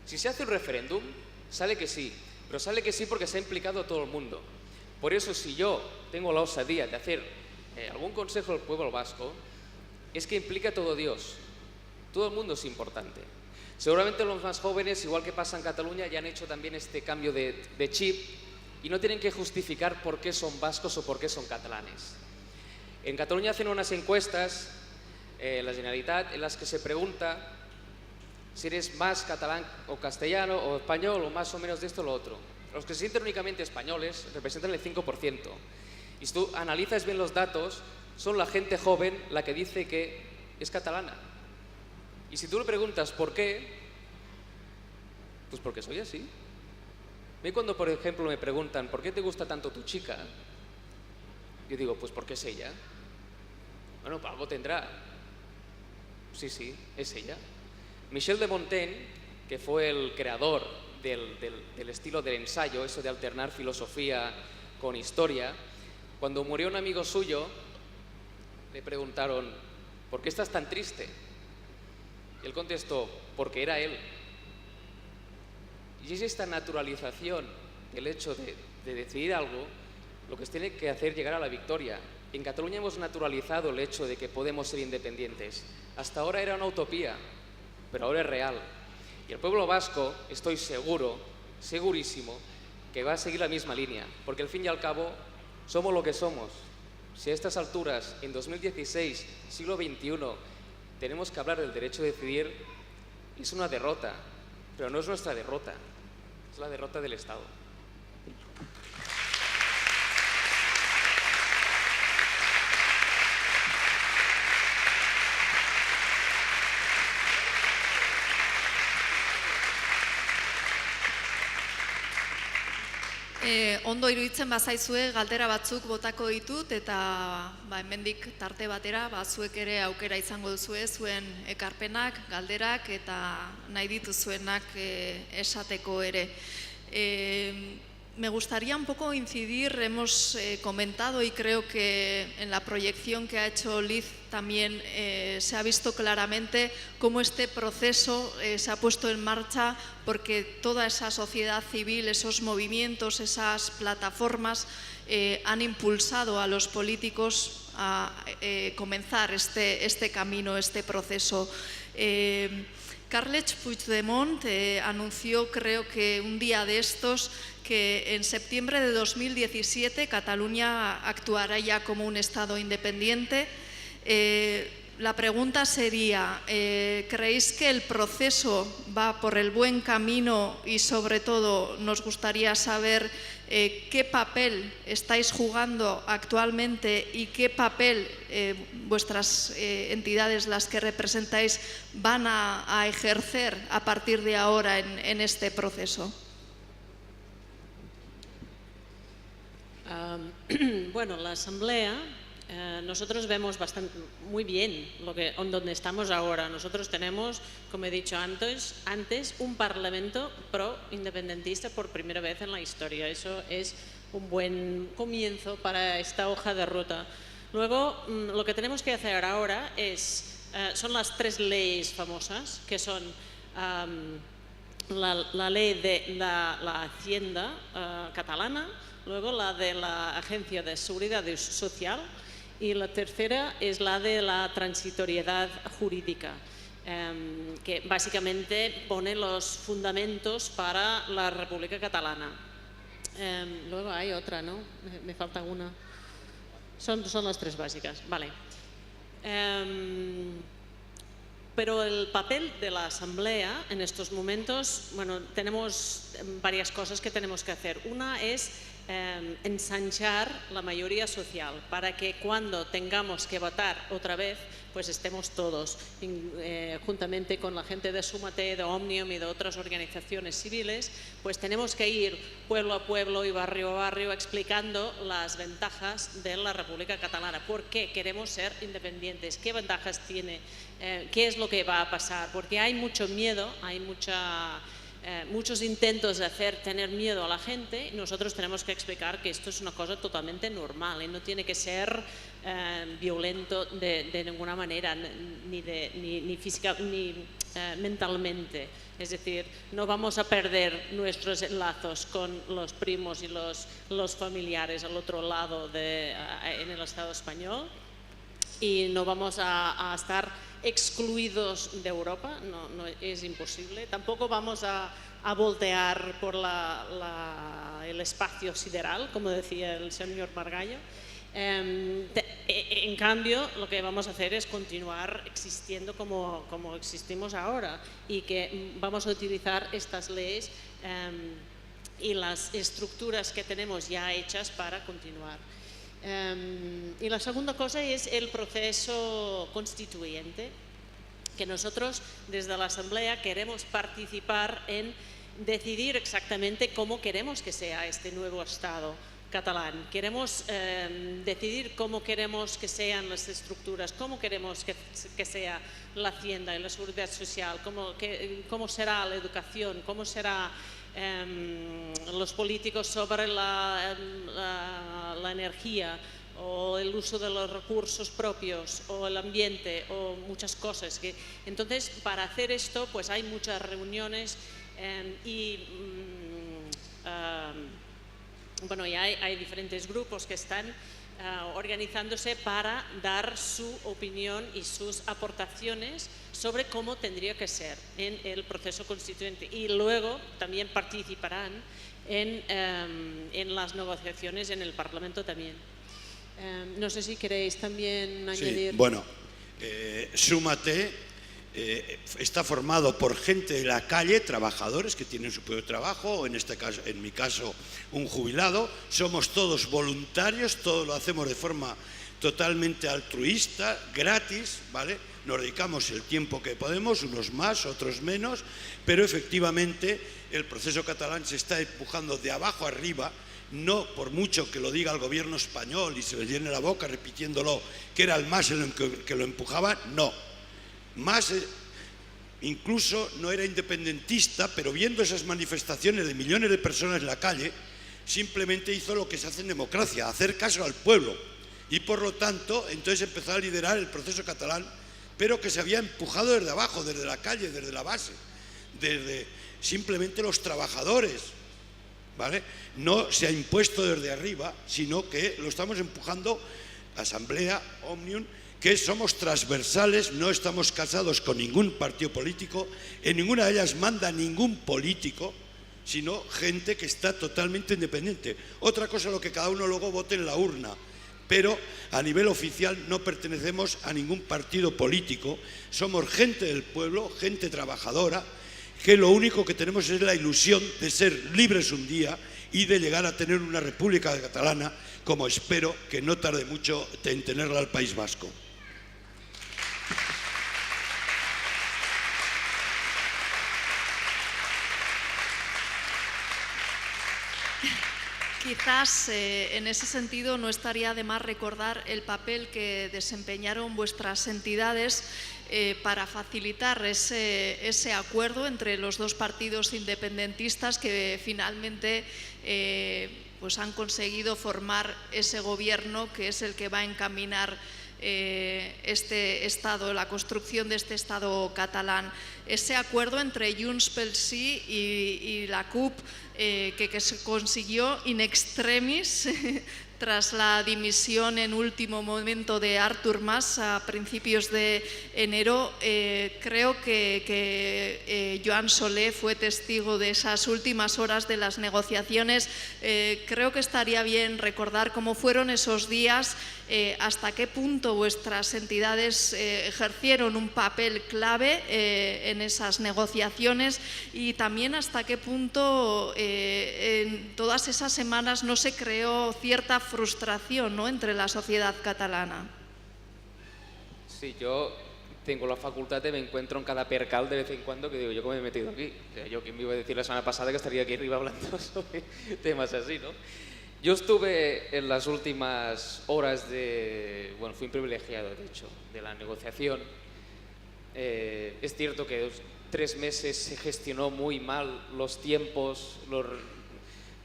Si se hace un referéndum, sale que sí, pero sale que sí porque se ha implicado a todo el mundo. Por eso, si yo tengo la osadía de hacer algún consejo al pueblo vasco, es que implica a todo Dios. Todo el mundo es importante. Seguramente los más jóvenes, igual que pasa en Cataluña, ya han hecho también este cambio de chip y no tienen que justificar por qué son vascos o por qué son catalanes. En Cataluña hacen unas encuestas, la Generalitat, en las que se pregunta si eres más catalán o castellano o español o más o menos de esto o lo otro. Los que se sienten únicamente españoles representan el 5%. Y si tú analizas bien los datos, son la gente joven la que dice que es catalana. Y si tú le preguntas por qué, pues porque soy así. A mí cuando, por ejemplo, me preguntan ¿por qué te gusta tanto tu chica? Yo digo, pues porque es ella. Bueno, pues algo tendrá. Sí, sí, es ella. Michel de Montaigne, que fue el creador del estilo del ensayo, eso de alternar filosofía con historia, cuando murió un amigo suyo, le preguntaron, ¿por qué estás tan triste? Y él contestó, porque era él. Y es esta naturalización, el hecho de decidir algo, lo que tiene que hacer llegar a la victoria. En Cataluña hemos naturalizado el hecho de que podemos ser independientes. Hasta ahora era una utopía, pero ahora es real. Y el pueblo vasco, estoy seguro, segurísimo, que va a seguir la misma línea, porque al fin y al cabo somos lo que somos. Si a estas alturas, en 2016, siglo XXI, tenemos que hablar del derecho a decidir, es una derrota, pero no es nuestra derrota, es la derrota del Estado. Ondo iruditzen bazaizue galdera batzuk botako ditut eta hemendik tarte batera zuek ere aukera izango duzue zuen ekarpenak, galderak eta nahi dituzuenak esateko ere. Me gustaría un poco incidir, hemos comentado y creo que en la proyección que ha hecho Liz también se ha visto claramente cómo este proceso se ha puesto en marcha porque toda esa sociedad civil, esos movimientos, esas plataformas han impulsado a los políticos a comenzar este camino, este proceso. Carles Puigdemont anunció, creo que un día de estos, que en septiembre de 2017 Cataluña actuará ya como un Estado independiente. La pregunta sería, ¿creéis que el proceso va por el buen camino y sobre todo nos gustaría saber qué papel estáis jugando actualmente y qué papel vuestras entidades, las que representáis, van a ejercer a partir de ahora en este proceso? Bueno, la Asamblea, nosotros vemos muy bien donde estamos ahora. Nosotros tenemos, como he dicho antes, un Parlamento pro-independentista por primera vez en la historia. Eso es un buen comienzo para esta hoja de ruta. Luego, lo que tenemos que hacer ahora son las 3 leyes famosas, que son la ley de la Hacienda catalana, luego la de la Agencia de Seguridad Social y la tercera es la de la transitoriedad jurídica, que básicamente pone los fundamentos para la República Catalana. Luego hay otra, ¿no? Me falta una. Son las 3 básicas, vale. Pero el papel de la Asamblea en estos momentos, bueno, tenemos varias cosas que tenemos que hacer. Una es ensanchar la mayoría social para que cuando tengamos que votar otra vez, pues estemos todos, juntamente con la gente de Súmate, de Òmnium y de otras organizaciones civiles, pues tenemos que ir pueblo a pueblo y barrio a barrio explicando las ventajas de la República Catalana. ¿Por qué queremos ser independientes? ¿Qué ventajas tiene? ¿Qué es lo que va a pasar? Porque hay mucho miedo, hay muchos intentos de tener miedo a la gente, y nosotros tenemos que explicar que esto es una cosa totalmente normal y no tiene que ser violento de ninguna manera, ni física ni mentalmente. Es decir, no vamos a perder nuestros lazos con los primos y los familiares al otro lado en el Estado español, y no vamos a estar excluidos de Europa, no es imposible. Tampoco vamos a voltear por el espacio sideral, como decía el señor Margallo. En cambio, lo que vamos a hacer es continuar existiendo como existimos ahora, y que vamos a utilizar estas leyes y las estructuras que tenemos ya hechas para continuar. Y la segunda cosa es el proceso constituyente, que nosotros desde la Asamblea queremos participar en decidir exactamente cómo queremos que sea este nuevo Estado catalán. Queremos decidir cómo queremos que sean las estructuras, cómo queremos que sea la Hacienda y la Seguridad Social, cómo será la educación, cómo serán los políticos sobre la energía, o el uso de los recursos propios, o el ambiente, o muchas cosas. Entonces, para hacer esto, pues hay muchas reuniones bueno, y hay diferentes grupos que están organizándose para dar su opinión y sus aportaciones sobre cómo tendría que ser en el proceso constituyente, y luego también participarán en las negociaciones en el Parlamento también. No sé si queréis también añadir. Sí, bueno, Súmate está formado por gente de la calle, trabajadores que tienen su propio trabajo, o en mi caso, un jubilado. Somos todos voluntarios, todo lo hacemos de forma totalmente altruista, gratis, ¿vale? Nos dedicamos el tiempo que podemos, unos más, otros menos, pero efectivamente el proceso catalán se está empujando de abajo arriba. No por mucho que lo diga el gobierno español y se le llene la boca repitiéndolo, que era el MAS el que lo empujaba, no. MAS incluso no era independentista, pero viendo esas manifestaciones de millones de personas en la calle, simplemente hizo lo que se hace en democracia, hacer caso al pueblo. Y por lo tanto, entonces empezó a liderar el proceso catalán, pero que se había empujado desde abajo, desde la calle, desde la base, desde simplemente los trabajadores, ¿vale? No se ha impuesto desde arriba, sino que lo estamos empujando, Asamblea, Òmnium, que somos transversales, no estamos casados con ningún partido político, en ninguna de ellas manda ningún político, sino gente que está totalmente independiente. Otra cosa es lo que cada uno luego vote en la urna, pero a nivel oficial no pertenecemos a ningún partido político, somos gente del pueblo, gente trabajadora, que lo único que tenemos es la ilusión de ser libres un día y de llegar a tener una república catalana, como espero que no tarde mucho en tenerla al País Vasco. Quizás en ese sentido no estaría de más recordar el papel que desempeñaron vuestras entidades para facilitar ese acuerdo entre los dos partidos independentistas que finalmente pues han conseguido formar ese gobierno que es el que va a encaminar este Estado, la construcción de este Estado catalán. Ese acuerdo entre Junts pel Sí y la CUP que se consiguió in extremis tras la dimisión en último momento de Artur Mas a principios de enero. Creo que Joan Solé fue testigo de esas últimas horas de las negociaciones. Creo que estaría bien recordar cómo fueron esos días, hasta qué punto vuestras entidades ejercieron un papel clave en esas negociaciones y también hasta qué punto en todas esas semanas no se creó cierta frustración, ¿no?, entre la sociedad catalana. Sí, yo tengo la facultad de me encuentro en cada percal de vez en cuando que digo, ¿yo cómo me he metido aquí? O sea, yo que me iba a decir la semana pasada que estaría aquí arriba hablando sobre temas así, ¿no? Yo estuve en las últimas horas bueno, fui un privilegiado, de hecho, de la negociación. Es cierto que 3 meses se gestionó muy mal los tiempos,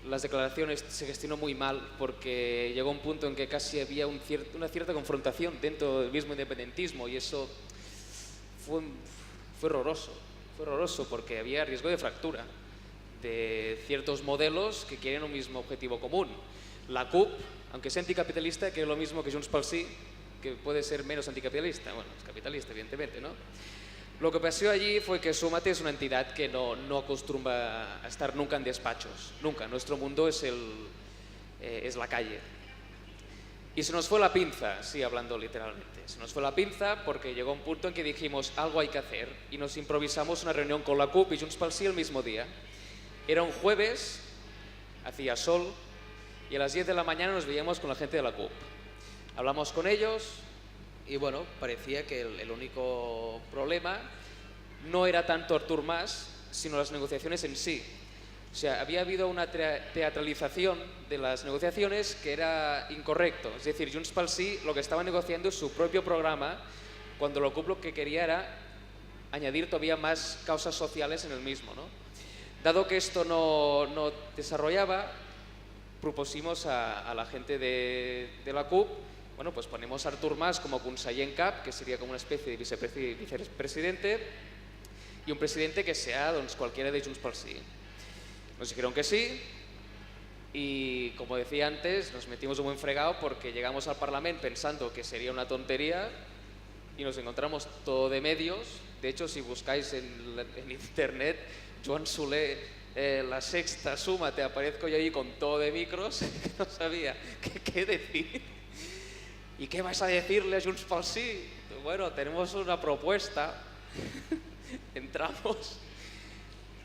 las declaraciones se gestionó muy mal porque llegó un punto en que casi había una cierta confrontación dentro del mismo independentismo y eso fue horroroso porque había riesgo de fractura de ciertos modelos que quieren un mismo objetivo común. La CUP, aunque sea anticapitalista, quiere lo mismo que Junts pel Sí, que puede ser menos anticapitalista, bueno, es capitalista evidentemente, ¿no? Lo que pasó allí fue que Súmate es una entidad que no acostumbra a estar nunca en despachos, nunca. Nuestro mundo es la calle. Y se nos fue la pinza, sí, hablando literalmente. Se nos fue la pinza porque llegó un punto en que dijimos algo hay que hacer y nos improvisamos una reunión con la CUP y Junts pel Sí el mismo día. Era un jueves, hacía sol y a las 10 de la mañana nos veíamos con la gente de la CUP. Hablamos con ellos. Y bueno, parecía que el único problema no era tanto Artur Mas, sino las negociaciones en sí. O sea, había habido una teatralización de las negociaciones que era incorrecto. Es decir, Junts pel Sí lo que estaba negociando es su propio programa, cuando la CUP lo que quería era añadir todavía más causas sociales en el mismo, ¿no? Dado que esto no desarrollaba, propusimos a la gente de la CUP, bueno, pues ponemos a Artur Mas como conseller en cap, que sería como una especie de vicepresidente, y un presidente que sea cualquiera de Junts pel Sí. Nos dijeron que sí, y como decía antes, nos metimos un buen fregado porque llegamos al Parlamento pensando que sería una tontería y nos encontramos todo de medios. De hecho, si buscáis en internet, Joan Solé, La Sexta, Súmate, aparezco yo ahí con todo de micros, no sabía qué decir. ¿Y qué vas a decirle a Junts pel Sí? Bueno, tenemos una propuesta. Entramos,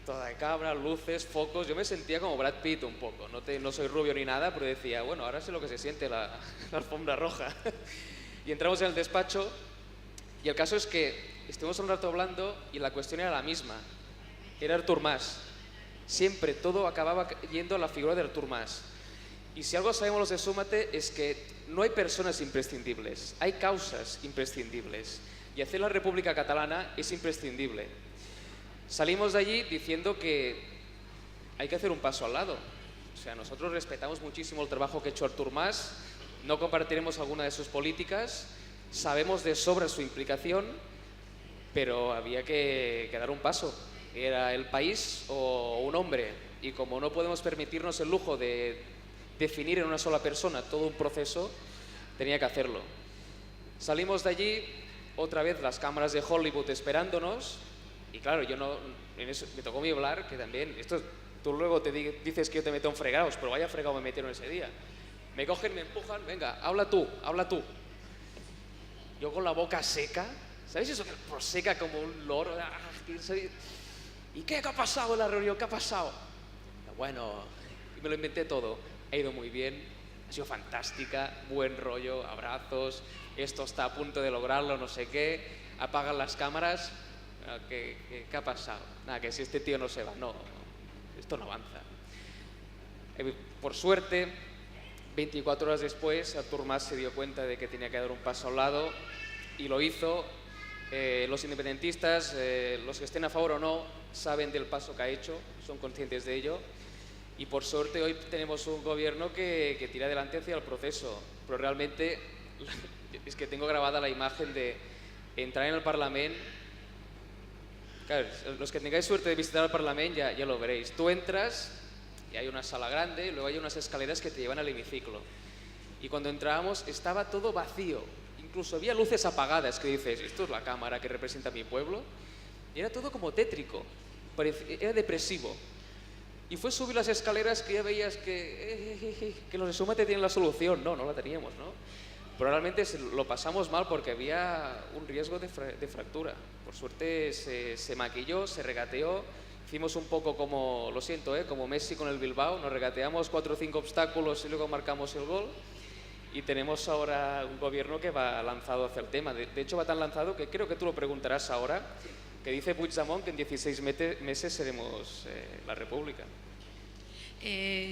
toda de cabra, luces, focos. Yo me sentía como Brad Pitt un poco. No soy rubio ni nada, pero decía, bueno, ahora sé lo que se siente la alfombra roja. Y entramos en el despacho y el caso es que estuvimos un rato hablando y la cuestión era la misma. Era Artur Mas. Siempre todo acababa yendo a la figura de Artur Mas. Y si algo sabemos los de Súmate es que no hay personas imprescindibles, hay causas imprescindibles. Y hacer la República Catalana es imprescindible. Salimos de allí diciendo que hay que hacer un paso al lado. O sea, nosotros respetamos muchísimo el trabajo que ha hecho Artur Mas, no compartiremos alguna de sus políticas, sabemos de sobra su implicación, pero había que dar un paso. Era el país o un hombre. Y como no podemos permitirnos el lujo de definir en una sola persona todo un proceso, tenía que hacerlo. Salimos de allí, otra vez las cámaras de Hollywood esperándonos, y claro, en eso me tocó a mí hablar, que también, tú luego te dices que yo te meto en fregados, pero vaya fregado me metieron ese día. Me cogen, me empujan, venga, habla tú. Yo con la boca seca, ¿sabéis eso que seca como un loro? ¿Y qué ha pasado en la reunión? ¿Qué ha pasado? Bueno, me lo inventé todo. Ha ido muy bien, ha sido fantástica, buen rollo, abrazos, esto está a punto de lograrlo, no sé qué, apagan las cámaras, ¿qué ha pasado? Nada, que si este tío no se va, no, esto no avanza. Por suerte, 24 horas después, Artur Mas se dio cuenta de que tenía que dar un paso al lado y lo hizo. Los independentistas, los que estén a favor o no, saben del paso que ha hecho, son conscientes de ello. Y por suerte hoy tenemos un gobierno que tira adelante hacia el proceso, pero realmente es que tengo grabada la imagen de entrar en el Parlamento. Claro, los que tengáis suerte de visitar el Parlamento ya lo veréis. Tú entras y hay una sala grande y luego hay unas escaleras que te llevan al hemiciclo. Y cuando entrábamos estaba todo vacío, incluso había luces apagadas que dices, esto es la cámara que representa mi pueblo, y era todo como tétrico, era depresivo. Y fue subir las escaleras que ya veías que los de Súmate tienen la solución. No la teníamos, ¿no? Pero realmente lo pasamos mal porque había un riesgo de fractura. Por suerte se maquilló, se regateó. Hicimos un poco como, lo siento, como Messi con el Bilbao. Nos regateamos 4 o 5 obstáculos y luego marcamos el gol. Y tenemos ahora un gobierno que va lanzado hacia el tema. De hecho, va tan lanzado que creo que tú lo preguntarás ahora, que dice Puigdemont que en 16 meses seremos la República.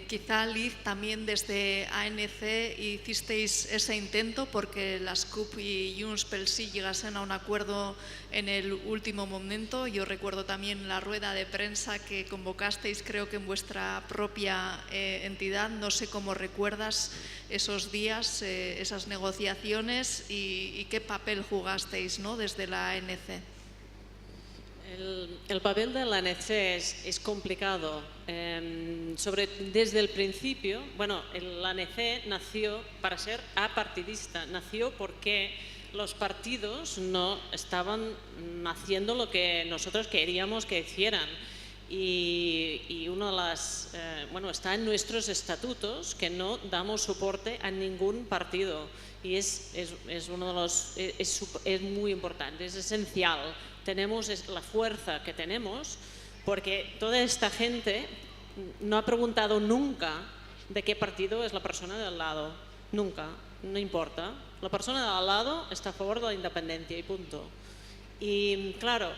Quizá, Liz, también desde ANC hicisteis ese intento porque las CUP y Junts pel Sí llegasen a un acuerdo en el último momento. Yo recuerdo también la rueda de prensa que convocasteis, creo que en vuestra propia entidad. No sé cómo recuerdas esos días, esas negociaciones y qué papel jugasteis, ¿no?, desde la ANC. El papel de la ANC es complicado. Desde el principio, bueno, la ANC nació para ser apartidista, nació porque los partidos no estaban haciendo lo que nosotros queríamos que hicieran. Y una de las, está en nuestros estatutos que no damos soporte a ningún partido. Y es uno de los, es muy importante, es esencial. Tenemos la fuerza que tenemos porque toda esta gente no ha preguntado nunca de qué partido es la persona de al lado. Nunca, no importa. La persona de al lado está a favor de la independencia y punto. Y claro,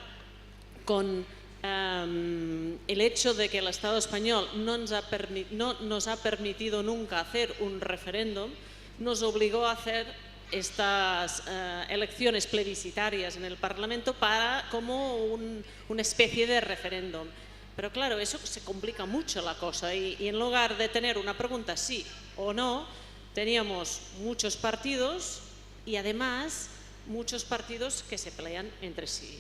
con el hecho de que el Estado español no nos ha permitido nunca hacer un referéndum, nos obligó a hacer estas elecciones plebiscitarias en el Parlamento como una especie de referéndum. Pero claro, eso se complica mucho la cosa y en lugar de tener una pregunta sí o no, teníamos muchos partidos y además muchos partidos que se pelean entre sí.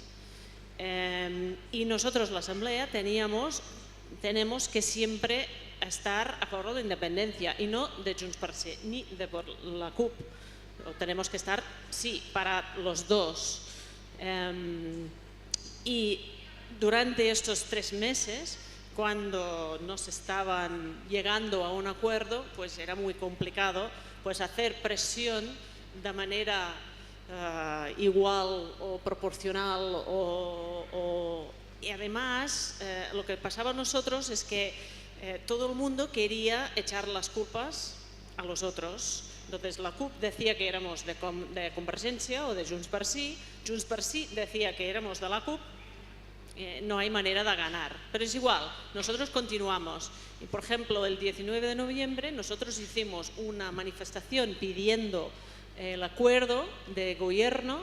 Y nosotros, la Asamblea, tenemos que siempre estar a favor de la independencia y no de Junts per Sí ni de por la CUP. Tenemos que estar, sí, para los dos. Y durante estos 3 meses, cuando nos estaban llegando a un acuerdo, pues era muy complicado pues hacer presión de manera igual o proporcional y además lo que pasaba a nosotros es que todo el mundo quería echar las culpas a los otros. Entonces la CUP decía que éramos de Convergencia o de Junts per Sí, Junts per Sí decía que éramos de la CUP, no hay manera de ganar, pero es igual, nosotros continuamos. Y por ejemplo, el 19 de noviembre nosotros hicimos una manifestación pidiendo el acuerdo de gobierno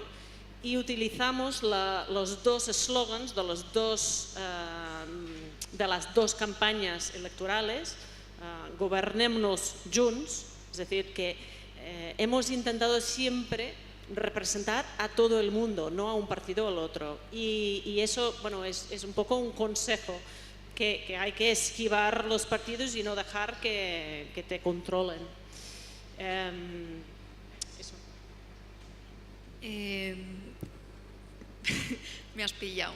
y utilizamos los dos eslogans de las dos campañas electorales, gobernémonos junts, es decir, que hemos intentado siempre representar a todo el mundo, no a un partido o al otro. Y eso, bueno, es un poco un consejo, que hay que esquivar los partidos y no dejar que te controlen. Eso. Me has pillado.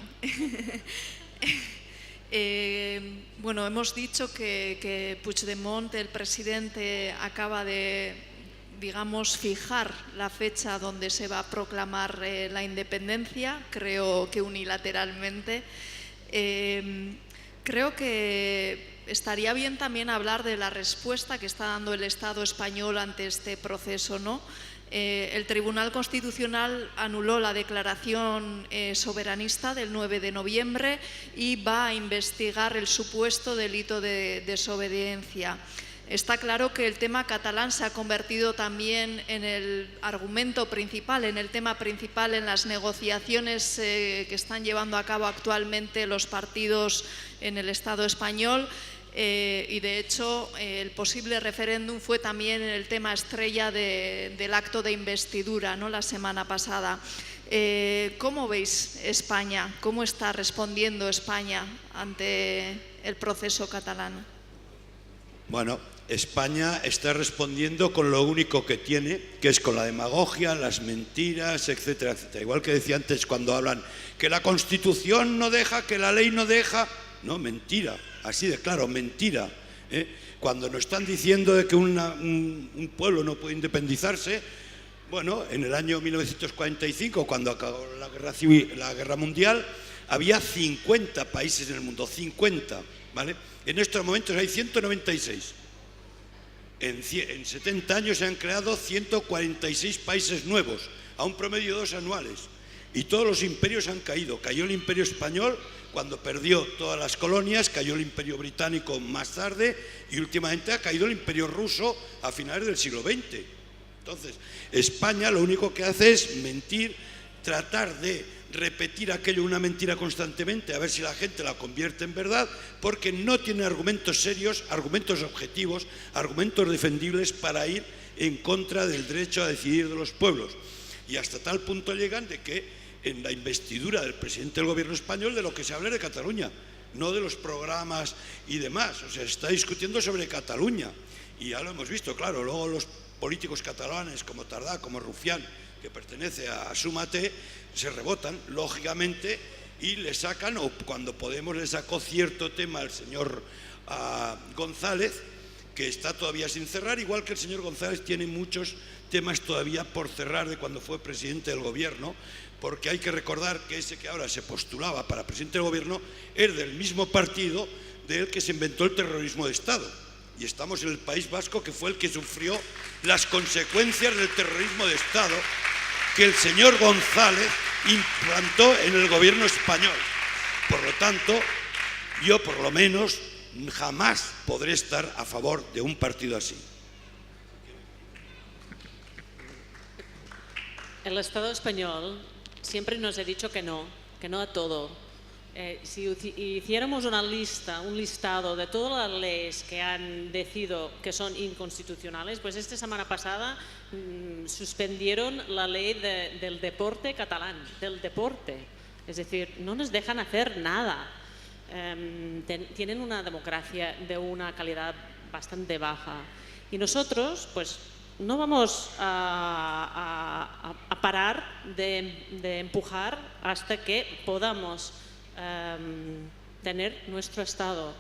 Bueno, hemos dicho que Puigdemont, el presidente, acaba de, digamos, fijar la fecha donde se va a proclamar la independencia, creo que unilateralmente. Creo que estaría bien también hablar de la respuesta que está dando el Estado español ante este proceso, ¿no? El Tribunal Constitucional anuló la declaración soberanista del 9 de noviembre y va a investigar el supuesto delito de desobediencia. Está claro que el tema catalán se ha convertido también en el argumento principal, en el tema principal en las negociaciones que están llevando a cabo actualmente los partidos en el Estado español. Y de hecho el posible referéndum fue también el tema estrella del acto de investidura, ¿no?, la semana pasada. ¿Cómo veis España? ¿Cómo está respondiendo España ante el proceso catalán? Bueno, España está respondiendo con lo único que tiene, que es con la demagogia, las mentiras, etcétera, etcétera. Igual que decía antes cuando hablan que la Constitución no deja, que la ley no deja. No, mentira, así de claro, mentira. Cuando nos están diciendo de que un pueblo no puede independizarse, bueno, en el año 1945, cuando acabó la guerra civil, la guerra mundial, había 50 países en el mundo, 50, ¿vale? En estos momentos hay 196. En 70 años se han creado 146 países nuevos, a un promedio de 2 anuales. Y todos los imperios han caído. Cayó el imperio español cuando perdió todas las colonias, cayó el imperio británico más tarde y últimamente ha caído el imperio ruso a finales del siglo XX. Entonces, España lo único que hace es mentir, tratar de repetir aquello, una mentira constantemente, a ver si la gente la convierte en verdad, porque no tiene argumentos serios, argumentos objetivos, argumentos defendibles para ir en contra del derecho a decidir de los pueblos. Y hasta tal punto llegan de que en la investidura del presidente del gobierno español de lo que se habla es de Cataluña, no de los programas y demás. O sea, se está discutiendo sobre Cataluña y ya lo hemos visto, claro. Luego los políticos catalanes como Tardá, como Rufián, que pertenece a Súmate, se rebotan, lógicamente, y le sacan, o cuando Podemos le sacó cierto tema al señor González, que está todavía sin cerrar, igual que el señor González tiene muchos temas todavía por cerrar de cuando fue presidente del gobierno, porque hay que recordar que ese que ahora se postulaba para presidente del gobierno es del mismo partido del que se inventó el terrorismo de Estado. Y estamos en el País Vasco, que fue el que sufrió las consecuencias del terrorismo de Estado que el señor González implantó en el gobierno español. Por lo tanto, yo por lo menos jamás podré estar a favor de un partido así. El Estado español siempre nos ha dicho que no a todo. Si hiciéramos una lista, un listado de todas las leyes que han decidido que son inconstitucionales, pues esta semana pasada suspendieron la ley del deporte catalán, del deporte. Es decir, no nos dejan hacer nada. Tienen una democracia de una calidad bastante baja. Y nosotros, pues, no vamos a parar de empujar hasta que podamos tener nuestro Estado.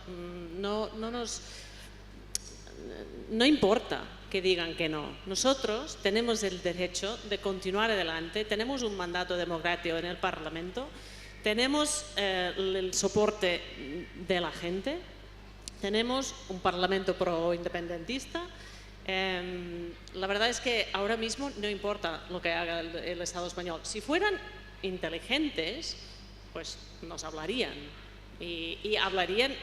No importa que digan que no. Nosotros tenemos el derecho de continuar adelante, tenemos un mandato democrático en el Parlamento, tenemos el soporte de la gente, tenemos un Parlamento pro-independentista. La verdad es que ahora mismo no importa lo que haga el Estado español. Si fueran inteligentes, pues nos hablarían y hablarían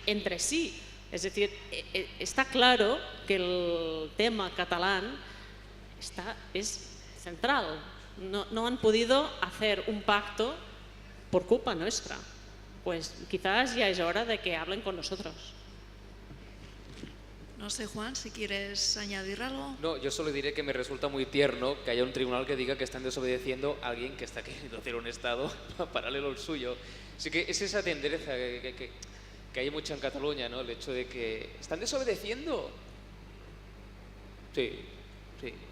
entre sí. Es decir, está claro que el tema catalán es central. No han podido hacer un pacto por culpa nuestra. Pues quizás ya es hora de que hablen con nosotros. No sé, Juan, si quieres añadir algo. No, yo solo diré que me resulta muy tierno que haya un tribunal que diga que están desobedeciendo a alguien que está queriendo hacer un Estado paralelo al suyo. Así que es esa tendencia que hay mucha en Cataluña, ¿no? El hecho de que están desobedeciendo. Sí,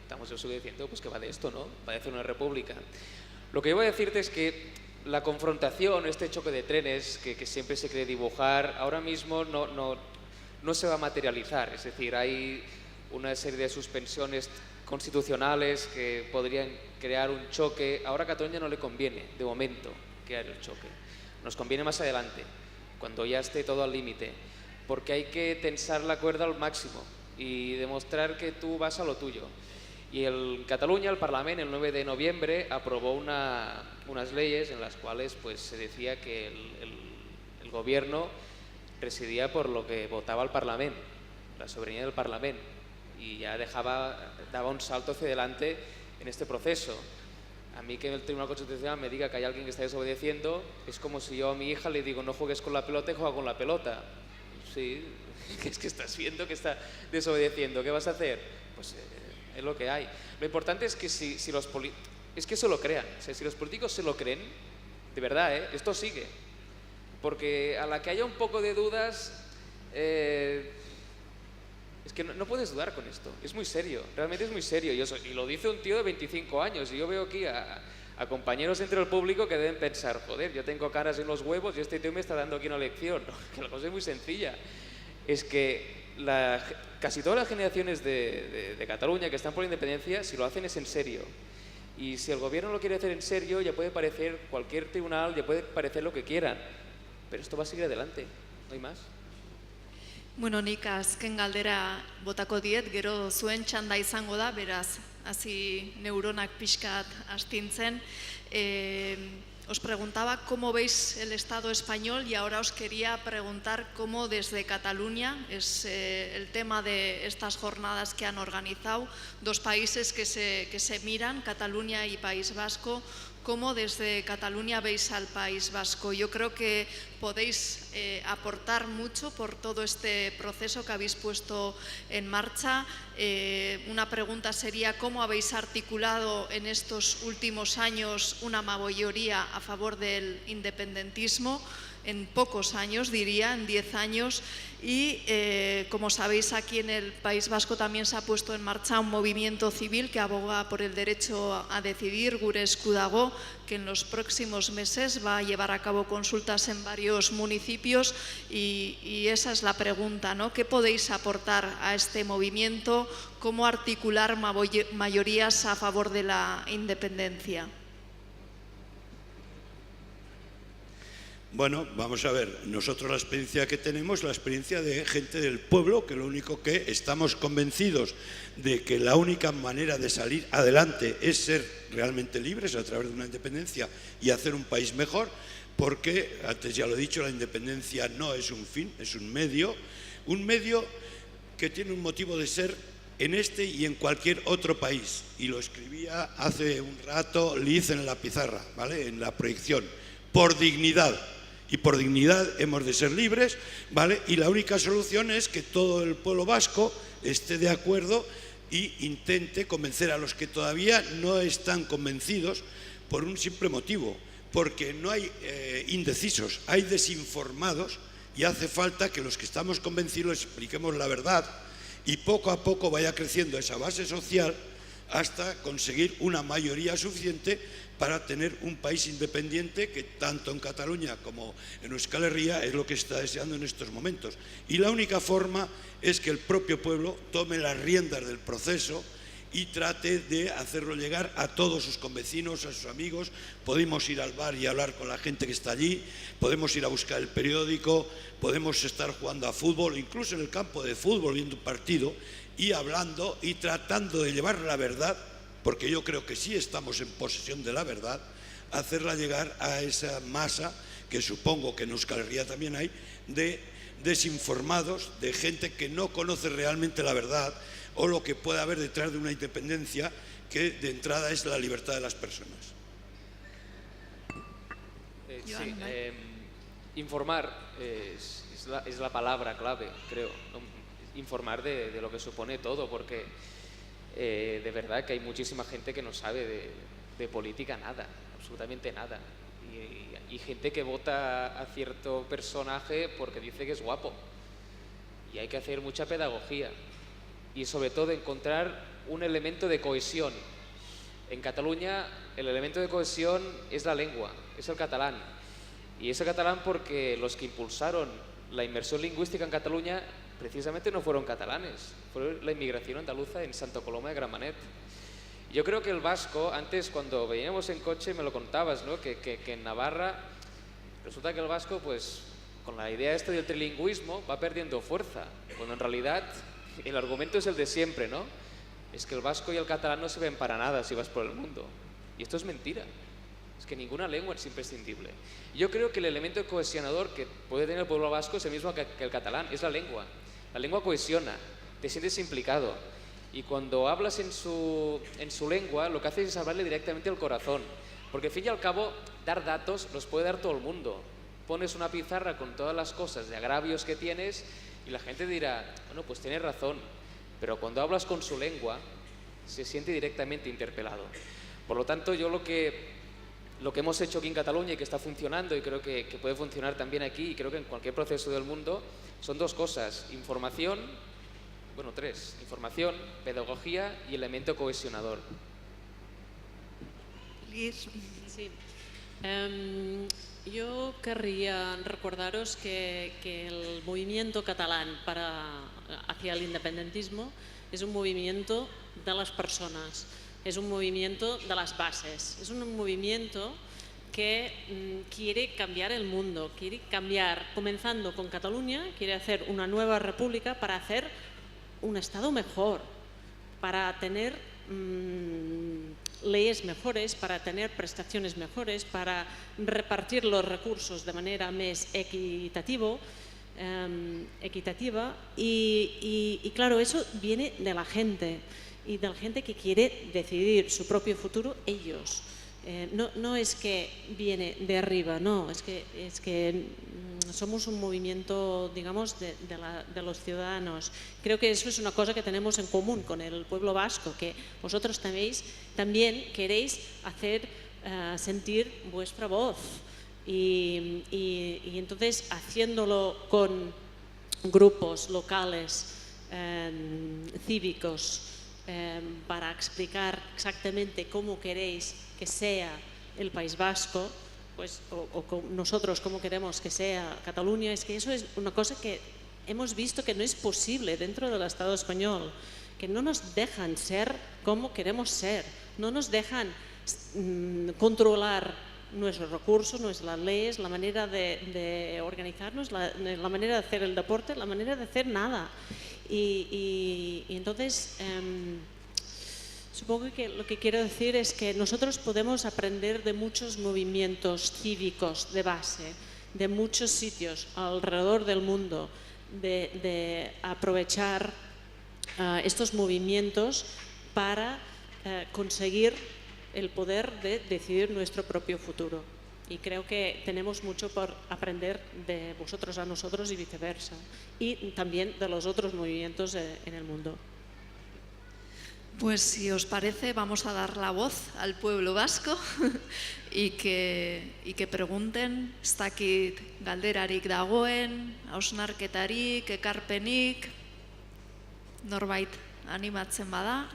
estamos desobedeciendo, pues que va de esto, ¿no? Va de hacer una república. Lo que yo voy a decirte es que la confrontación, este choque de trenes que siempre se quiere dibujar, ahora mismo no se va a materializar. Es decir, hay una serie de suspensiones constitucionales que podrían crear un choque. Ahora a Cataluña no le conviene, de momento, crear el choque. Nos conviene más adelante, cuando ya esté todo al límite, porque hay que tensar la cuerda al máximo y demostrar que tú vas a lo tuyo. Y en Cataluña, el Parlamento, el 9 de noviembre, aprobó unas leyes en las cuales pues, se decía que el gobierno residía por lo que votaba el Parlamento, la soberanía del Parlamento, y ya daba un salto hacia adelante en este proceso. A mí que el Tribunal Constitucional me diga que hay alguien que está desobedeciendo, es como si yo a mi hija le digo no juegues con la pelota y juega con la pelota. Sí, es que estás viendo que está desobedeciendo, ¿qué vas a hacer? Pues es lo que hay. Lo importante es que si los políticos, es que se lo crean, o sea, si los políticos se lo creen, de verdad, esto sigue. Porque a la que haya un poco de dudas, Es que no puedes dudar con esto, es muy serio, realmente es muy serio. Y lo dice un tío de 25 años y yo veo aquí a compañeros entre el público que deben pensar, joder, yo tengo caras en los huevos y este tío me está dando aquí una lección. No, que la cosa es muy sencilla. Es que casi todas las generaciones de Cataluña que están por la independencia, si lo hacen es en serio. Y si el gobierno lo quiere hacer en serio, ya puede parecer cualquier tribunal, ya puede parecer lo que quieran. Pero esto va a seguir adelante, no hay más. Bueno, nik azken galdera botako diet, gero zuen txanda izango da, beraz, hasi neuronak pixkat astintzen. Os preguntaba cómo veis el Estado español y ahora os quería preguntar cómo desde Cataluña, es el tema de estas jornadas que han organizado, dos países que se miran, Cataluña y País Vasco, cómo desde Cataluña veis al País Vasco. Yo creo que podéis aportar mucho por todo este proceso que habéis puesto en marcha. Una pregunta sería, ¿cómo habéis articulado en estos últimos años una mayoría a favor del independentismo? En pocos años, diría, en 10 años. Y como sabéis, aquí en el País Vasco también se ha puesto en marcha un movimiento civil que aboga por el derecho a decidir, Gure Esku Dago, que en los próximos meses va a llevar a cabo consultas en varios municipios y esa es la pregunta, ¿no? ¿Qué podéis aportar a este movimiento? ¿Cómo articular mayorías a favor de la independencia? Bueno, vamos a ver, nosotros la experiencia que tenemos es la experiencia de gente del pueblo, que lo único que estamos convencidos de que la única manera de salir adelante es ser realmente libres a través de una independencia y hacer un país mejor, porque, antes ya lo he dicho, la independencia no es un fin, es un medio que tiene un motivo de ser en este y en cualquier otro país. Y lo escribía hace un rato Liz en la pizarra, ¿vale?, en la proyección, por dignidad. Y por dignidad hemos de ser libres, ¿vale? Y la única solución es que todo el pueblo vasco esté de acuerdo e intente convencer a los que todavía no están convencidos por un simple motivo, porque no hay indecisos, hay desinformados y hace falta que los que estamos convencidos expliquemos la verdad y poco a poco vaya creciendo esa base social hasta conseguir una mayoría suficiente para tener un país independiente que tanto en Cataluña como en Euskal Herria es lo que está deseando en estos momentos. Y la única forma es que el propio pueblo tome las riendas del proceso y trate de hacerlo llegar a todos sus convecinos, a sus amigos. Podemos ir al bar y hablar con la gente que está allí, podemos ir a buscar el periódico, podemos estar jugando a fútbol, incluso en el campo de fútbol viendo un partido y hablando y tratando de llevar la verdad, porque yo creo que sí estamos en posesión de la verdad, hacerla llegar a esa masa, que supongo que en Euskal Herria también hay, de desinformados, de gente que no conoce realmente la verdad o lo que puede haber detrás de una independencia que de entrada es la libertad de las personas. Sí, informar es la palabra clave, creo. Informar de lo que supone todo, porque de verdad que hay muchísima gente que no sabe de política nada, absolutamente nada. Y gente que vota a cierto personaje porque dice que es guapo. Y hay que hacer mucha pedagogía. Y sobre todo encontrar un elemento de cohesión. En Cataluña el elemento de cohesión es la lengua, es el catalán. Y es el catalán porque los que impulsaron la inmersión lingüística en Cataluña precisamente no fueron catalanes, fue la inmigración andaluza en Santa Coloma de Gramenet. Yo creo que el vasco, antes cuando veníamos en coche me lo contabas, ¿no? que en Navarra resulta que el vasco, pues con la idea esta del trilingüismo, va perdiendo fuerza, cuando en realidad el argumento es el de siempre, ¿no? Es que el vasco y el catalán no se ven para nada si vas por el mundo. Y esto es mentira. Es que ninguna lengua es imprescindible. Yo creo que el elemento cohesionador que puede tener el pueblo vasco es el mismo que el catalán, es la lengua. La lengua cohesiona, te sientes implicado. Y cuando hablas en su lengua, lo que haces es hablarle directamente al corazón. Porque al fin y al cabo, dar datos los puede dar todo el mundo. Pones una pizarra con todas las cosas de agravios que tienes y la gente dirá, bueno, pues tienes razón. Pero cuando hablas con su lengua, se siente directamente interpelado. Por lo tanto, yo lo que hemos hecho aquí en Cataluña y que está funcionando y creo que puede funcionar también aquí y creo que en cualquier proceso del mundo son dos cosas, información bueno, tres: información, pedagogía y elemento cohesionador. Liz. Sí. Yo querría recordaros que el movimiento catalán hacia el independentismo es un movimiento de las personas, es un movimiento de las bases, es un movimiento que quiere cambiar el mundo, quiere cambiar, comenzando con Cataluña, quiere hacer una nueva república para hacer un Estado mejor, para tener leyes mejores, para tener prestaciones mejores, para repartir los recursos de manera más equitativa y claro, eso viene de la gente y de la gente que quiere decidir su propio futuro ellos. No es que viene de arriba, no, es que somos un movimiento, digamos, de los ciudadanos. Creo que eso es una cosa que tenemos en común con el pueblo vasco, que vosotros también queréis hacer sentir vuestra voz y entonces haciéndolo con grupos locales, cívicos, para explicar exactamente cómo queréis que sea el País Vasco, pues, o nosotros cómo queremos que sea Cataluña, es que eso es una cosa que hemos visto que no es posible dentro del Estado español, que no nos dejan ser como queremos ser, no nos dejan controlar nuestros recursos, nuestras leyes, la manera de organizarnos, la manera de hacer el deporte, la manera de hacer nada. Y entonces supongo que lo que quiero decir es que nosotros podemos aprender de muchos movimientos cívicos de base, de muchos sitios alrededor del mundo, de aprovechar estos movimientos para conseguir el poder de decidir nuestro propio futuro. Y creo que tenemos mucho por aprender de vosotros a nosotros y viceversa. Y también de los otros movimientos en el mundo. Pues si os parece, vamos a dar la voz al pueblo vasco y que pregunten, ez dakit galderarik dagoen, hausnarketarik, ekarpenik, norbait animatzen bada.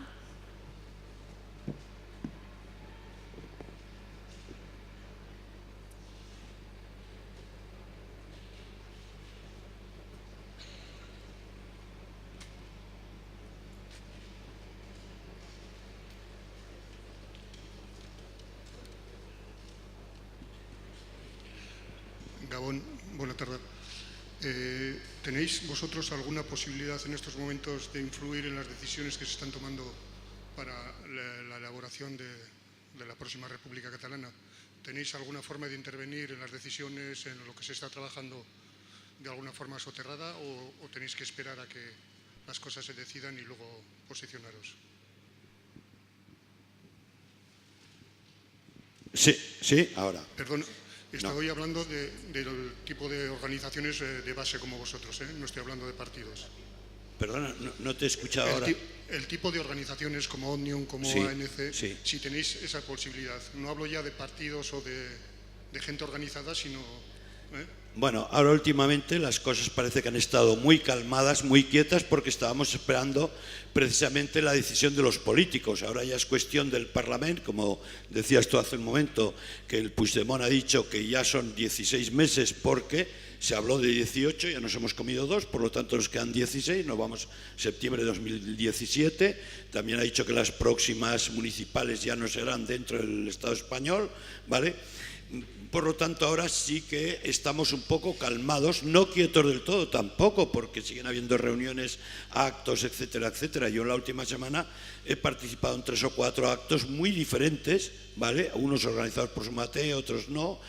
Gabón, buena tarde. ¿Tenéis vosotros alguna posibilidad en estos momentos de influir en las decisiones que se están tomando para la elaboración de la próxima República Catalana? ¿Tenéis alguna forma de intervenir en las decisiones, en lo que se está trabajando de alguna forma soterrada o tenéis que esperar a que las cosas se decidan y luego posicionaros? Sí, ahora. Perdón. Estoy hablando del tipo de organizaciones de base como vosotros, no estoy hablando de partidos. Perdona, no te he escuchado ahora. El tipo de organizaciones como Omnium, como ANC, si tenéis esa posibilidad. No hablo ya de partidos o de gente organizada, sino... Bueno, ahora últimamente las cosas parece que han estado muy calmadas, muy quietas, porque estábamos esperando precisamente la decisión de los políticos. Ahora ya es cuestión del Parlamento, como decías tú hace un momento, que el Puigdemont ha dicho que ya son 16 meses porque se habló de 18, ya nos hemos comido 2, por lo tanto nos quedan 16, nos vamos septiembre de 2017. También ha dicho que las próximas municipales ya no serán dentro del Estado español, ¿vale? Por lo tanto, ahora sí que estamos un poco calmados, no quietos del todo tampoco, porque siguen habiendo reuniones, actos, etcétera, etcétera. Yo en la última semana he participado en 3 o 4 actos muy diferentes, ¿vale? Unos organizados por Sumate, otros no,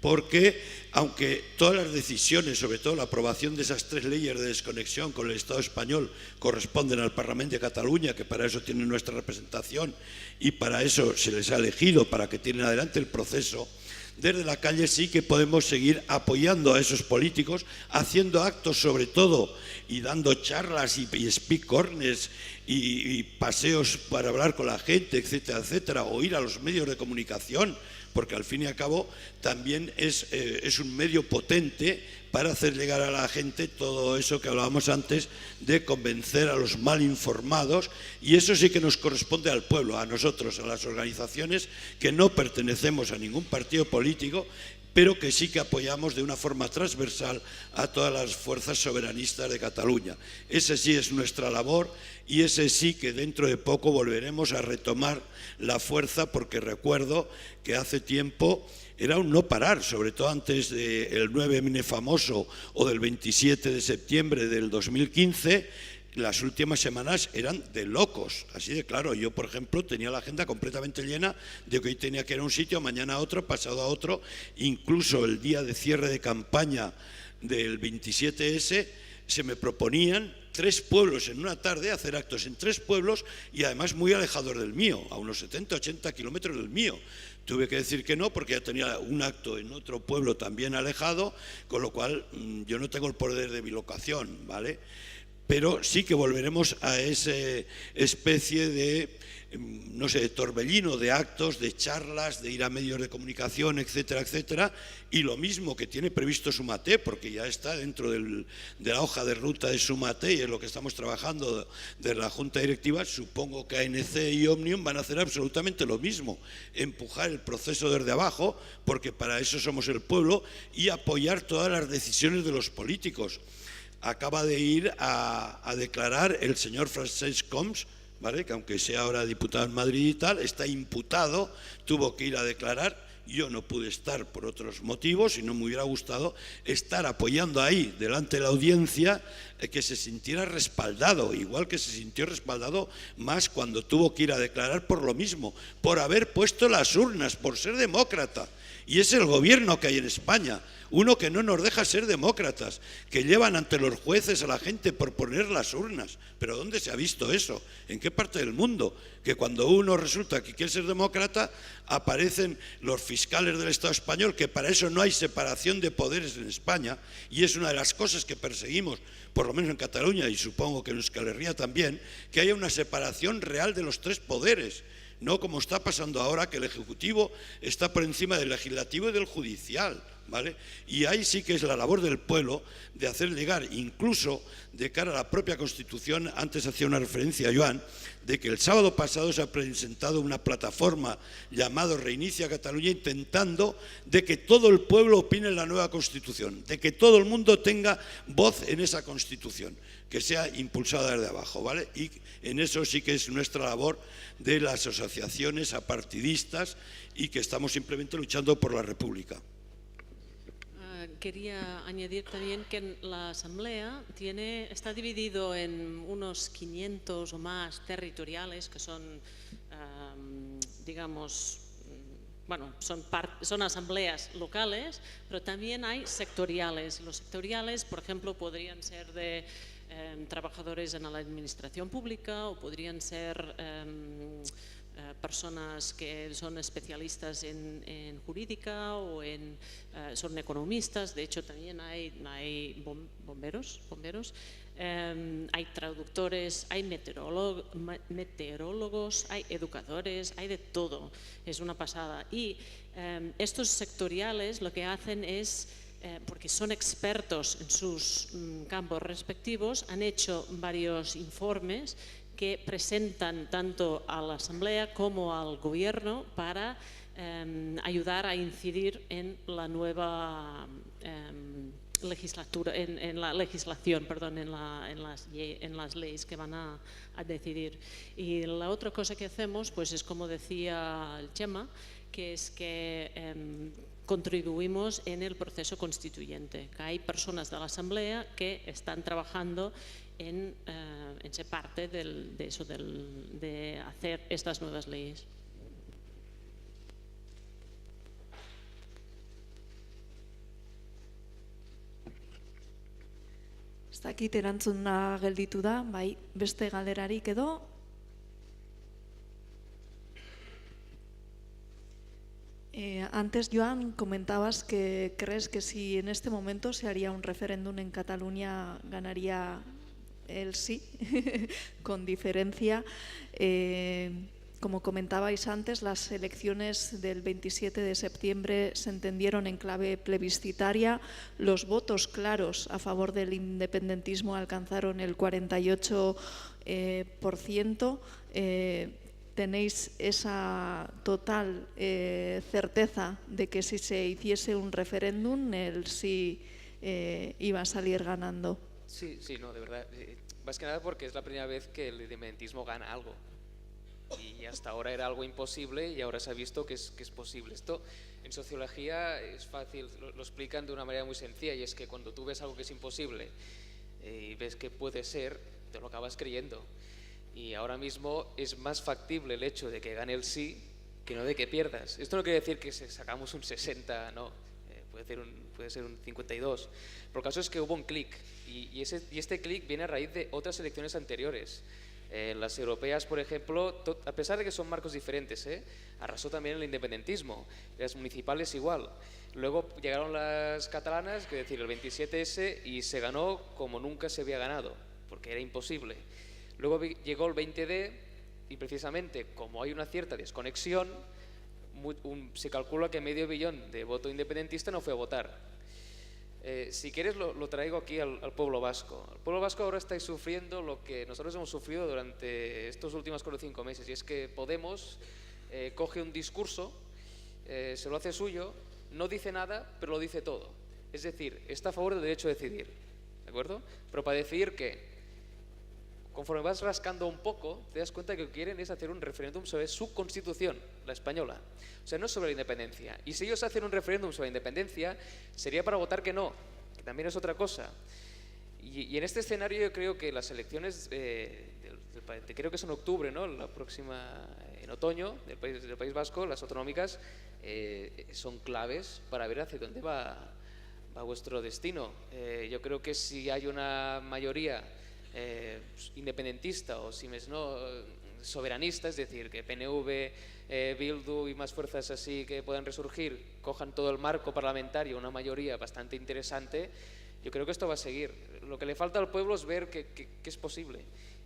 porque aunque todas las decisiones, sobre todo la aprobación de esas 3 leyes de desconexión con el Estado español, corresponden al Parlamento de Cataluña, que para eso tiene nuestra representación y para eso se les ha elegido, para que tienen adelante el proceso, desde la calle sí que podemos seguir apoyando a esos políticos, haciendo actos sobre todo y dando charlas y speak corners y paseos para hablar con la gente, etcétera, etcétera, o ir a los medios de comunicación, porque al fin y al cabo también es un medio potente para hacer llegar a la gente todo eso que hablábamos antes de convencer a los mal informados, y eso sí que nos corresponde al pueblo, a nosotros, a las organizaciones que no pertenecemos a ningún partido político, pero que sí que apoyamos de una forma transversal a todas las fuerzas soberanistas de Cataluña. Ese sí es nuestra labor y ese sí que dentro de poco volveremos a retomar la fuerza, porque recuerdo que hace tiempo era un no parar, sobre todo antes del 9M famoso o del 27 de septiembre del 2015, las últimas semanas eran de locos, así de claro. Yo, por ejemplo, tenía la agenda completamente llena de que hoy tenía que ir a un sitio, mañana a otro, pasado a otro. Incluso el día de cierre de campaña del 27S se me proponían 3 pueblos en una tarde, hacer actos en 3 pueblos y además muy alejados del mío, a unos 70-80 kilómetros del mío. Tuve que decir que no porque ya tenía un acto en otro pueblo también alejado, con lo cual yo no tengo el poder de bilocación, ¿vale? Pero sí que volveremos a esa especie de, no sé, de torbellino de actos, de charlas, de ir a medios de comunicación, etcétera, etcétera, y lo mismo que tiene previsto Sumate, porque ya está dentro de la hoja de ruta de Sumate y es lo que estamos trabajando de la Junta Directiva. Supongo que ANC y Òmnium van a hacer absolutamente lo mismo, empujar el proceso desde abajo, porque para eso somos el pueblo, y apoyar todas las decisiones de los políticos. Acaba de ir a declarar el señor Francesc Homs, ¿vale?, que aunque sea ahora diputado en Madrid y tal, está imputado, tuvo que ir a declarar. Yo no pude estar por otros motivos y no me hubiera gustado estar apoyando ahí, delante de la audiencia, que se sintiera respaldado, igual que se sintió respaldado más cuando tuvo que ir a declarar por lo mismo, por haber puesto las urnas, por ser demócrata. Y es el gobierno que hay en España, uno que no nos deja ser demócratas, que llevan ante los jueces a la gente por poner las urnas. ¿Pero dónde se ha visto eso? ¿En qué parte del mundo? Que cuando uno resulta que quiere ser demócrata, aparecen los fiscales del Estado español, que para eso no hay separación de poderes en España, y es una de las cosas que perseguimos, por lo menos en Cataluña, y supongo que en Euskal Herria también, que haya una separación real de los 3 poderes. No como está pasando ahora, que el Ejecutivo está por encima del Legislativo y del Judicial, ¿vale? Y ahí sí que es la labor del pueblo de hacer llegar, incluso de cara a la propia Constitución. Antes hacía una referencia a Joan, de que el sábado pasado se ha presentado una plataforma llamada Reinicia Cataluña, intentando de que todo el pueblo opine en la nueva Constitución, de que todo el mundo tenga voz en esa Constitución, que sea impulsada desde abajo, ¿vale? Y en eso sí que es nuestra labor de las asociaciones apartidistas, y que estamos simplemente luchando por la República. Quería añadir también que la Asamblea está dividido en unos 500 o más territoriales que son, digamos, bueno, son asambleas locales, pero también hay sectoriales. Los sectoriales, por ejemplo, podrían ser de trabajadores en la administración pública, o podrían ser personas que son especialistas en jurídica, o son economistas. De hecho, también hay bomberos, hay traductores, hay meteorólogos, hay educadores, hay de todo. Es una pasada. Y estos sectoriales lo que hacen es, porque son expertos en sus campos respectivos, han hecho varios informes que presentan tanto a la Asamblea como al Gobierno para ayudar a incidir en la nueva legislatura, en la legislación, perdón, en las leyes que van a decidir. Y la otra cosa que hacemos, pues es como decía el Chema, que es que contribuimos en el proceso constituyente, que hay personas de la Asamblea que están trabajando en ser parte de hacer estas nuevas leyes. Ez dakit erantzuna gelditu da, bai, beste galderarik edo? Antes, Joan, comentabas que crees que si en este momento se haría un referéndum en Cataluña ganaría el sí, con diferencia. Como comentabais antes, las elecciones del 27 de septiembre se entendieron en clave plebiscitaria. Los votos claros a favor del independentismo alcanzaron el 48%. ¿Tenéis esa total certeza de que si se hiciese un referéndum, el sí iba a salir ganando? Sí, no, de verdad. Más que nada porque es la primera vez que el independentismo gana algo. Y hasta ahora era algo imposible y ahora se ha visto que es posible. Esto en sociología es fácil, lo explican de una manera muy sencilla, y es que cuando tú ves algo que es imposible y ves que puede ser, te lo acabas creyendo. Y ahora mismo es más factible el hecho de que gane el sí que no de que pierdas. Esto no quiere decir que sacamos un 60, no, puede ser un 52. Pero el caso es que hubo un clic y este clic viene a raíz de otras elecciones anteriores. Las europeas, por ejemplo, a pesar de que son marcos diferentes, arrasó también el independentismo. Las municipales igual. Luego llegaron las catalanas, es decir, el 27S, y se ganó como nunca se había ganado, porque era imposible. Luego llegó el 20D y precisamente como hay una cierta desconexión, se calcula que medio billón de voto independentista no fue a votar. Si quieres lo traigo aquí al pueblo vasco. El pueblo vasco ahora está sufriendo lo que nosotros hemos sufrido durante estos últimos 4 o 5 meses, y es que Podemos coge un discurso, se lo hace suyo, no dice nada, pero lo dice todo. Es decir, está a favor del derecho a decidir, ¿de acuerdo? Pero para decidir ¿qué? Conforme vas rascando un poco, te das cuenta que lo que quieren es hacer un referéndum sobre su constitución, la española. O sea, no sobre la independencia. Y si ellos hacen un referéndum sobre la independencia, sería para votar que no, que también es otra cosa. Y en este escenario yo creo que las elecciones, creo que es en octubre, ¿no? La próxima, en otoño, del País Vasco, las autonómicas, son claves para ver hacia dónde va vuestro destino. Yo creo que si hay una mayoría independentista o si no soberanista, es decir, que PNV, Bildu y más fuerzas así que puedan resurgir cojan todo el marco parlamentario, una mayoría bastante interesante, yo creo que esto va a seguir. Lo que le falta al pueblo es ver que es posible,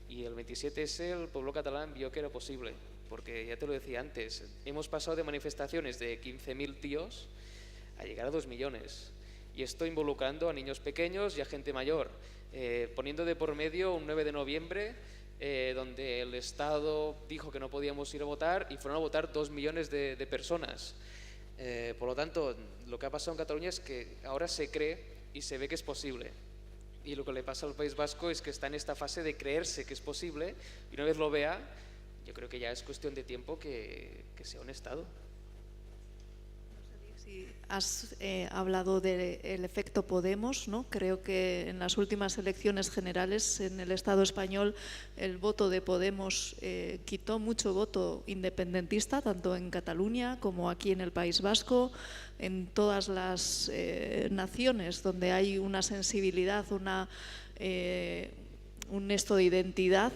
y el 27S el pueblo catalán vio que era posible, porque ya te lo decía antes, hemos pasado de manifestaciones de 15.000 tíos a llegar a 2 millones, y esto involucrando a niños pequeños y a gente mayor. Poniendo de por medio un 9 de noviembre donde el Estado dijo que no podíamos ir a votar y fueron a votar 2 millones de personas. Por lo tanto, lo que ha pasado en Cataluña es que ahora se cree y se ve que es posible. Y lo que le pasa al País Vasco es que está en esta fase de creerse que es posible, y una vez lo vea, yo creo que ya es cuestión de tiempo que sea un Estado. Has hablado del efecto Podemos, ¿no? Creo que en las últimas elecciones generales en el Estado español el voto de Podemos quitó mucho voto independentista, tanto en Cataluña como aquí en el País Vasco, en todas las naciones donde hay una sensibilidad, un esto de identidad.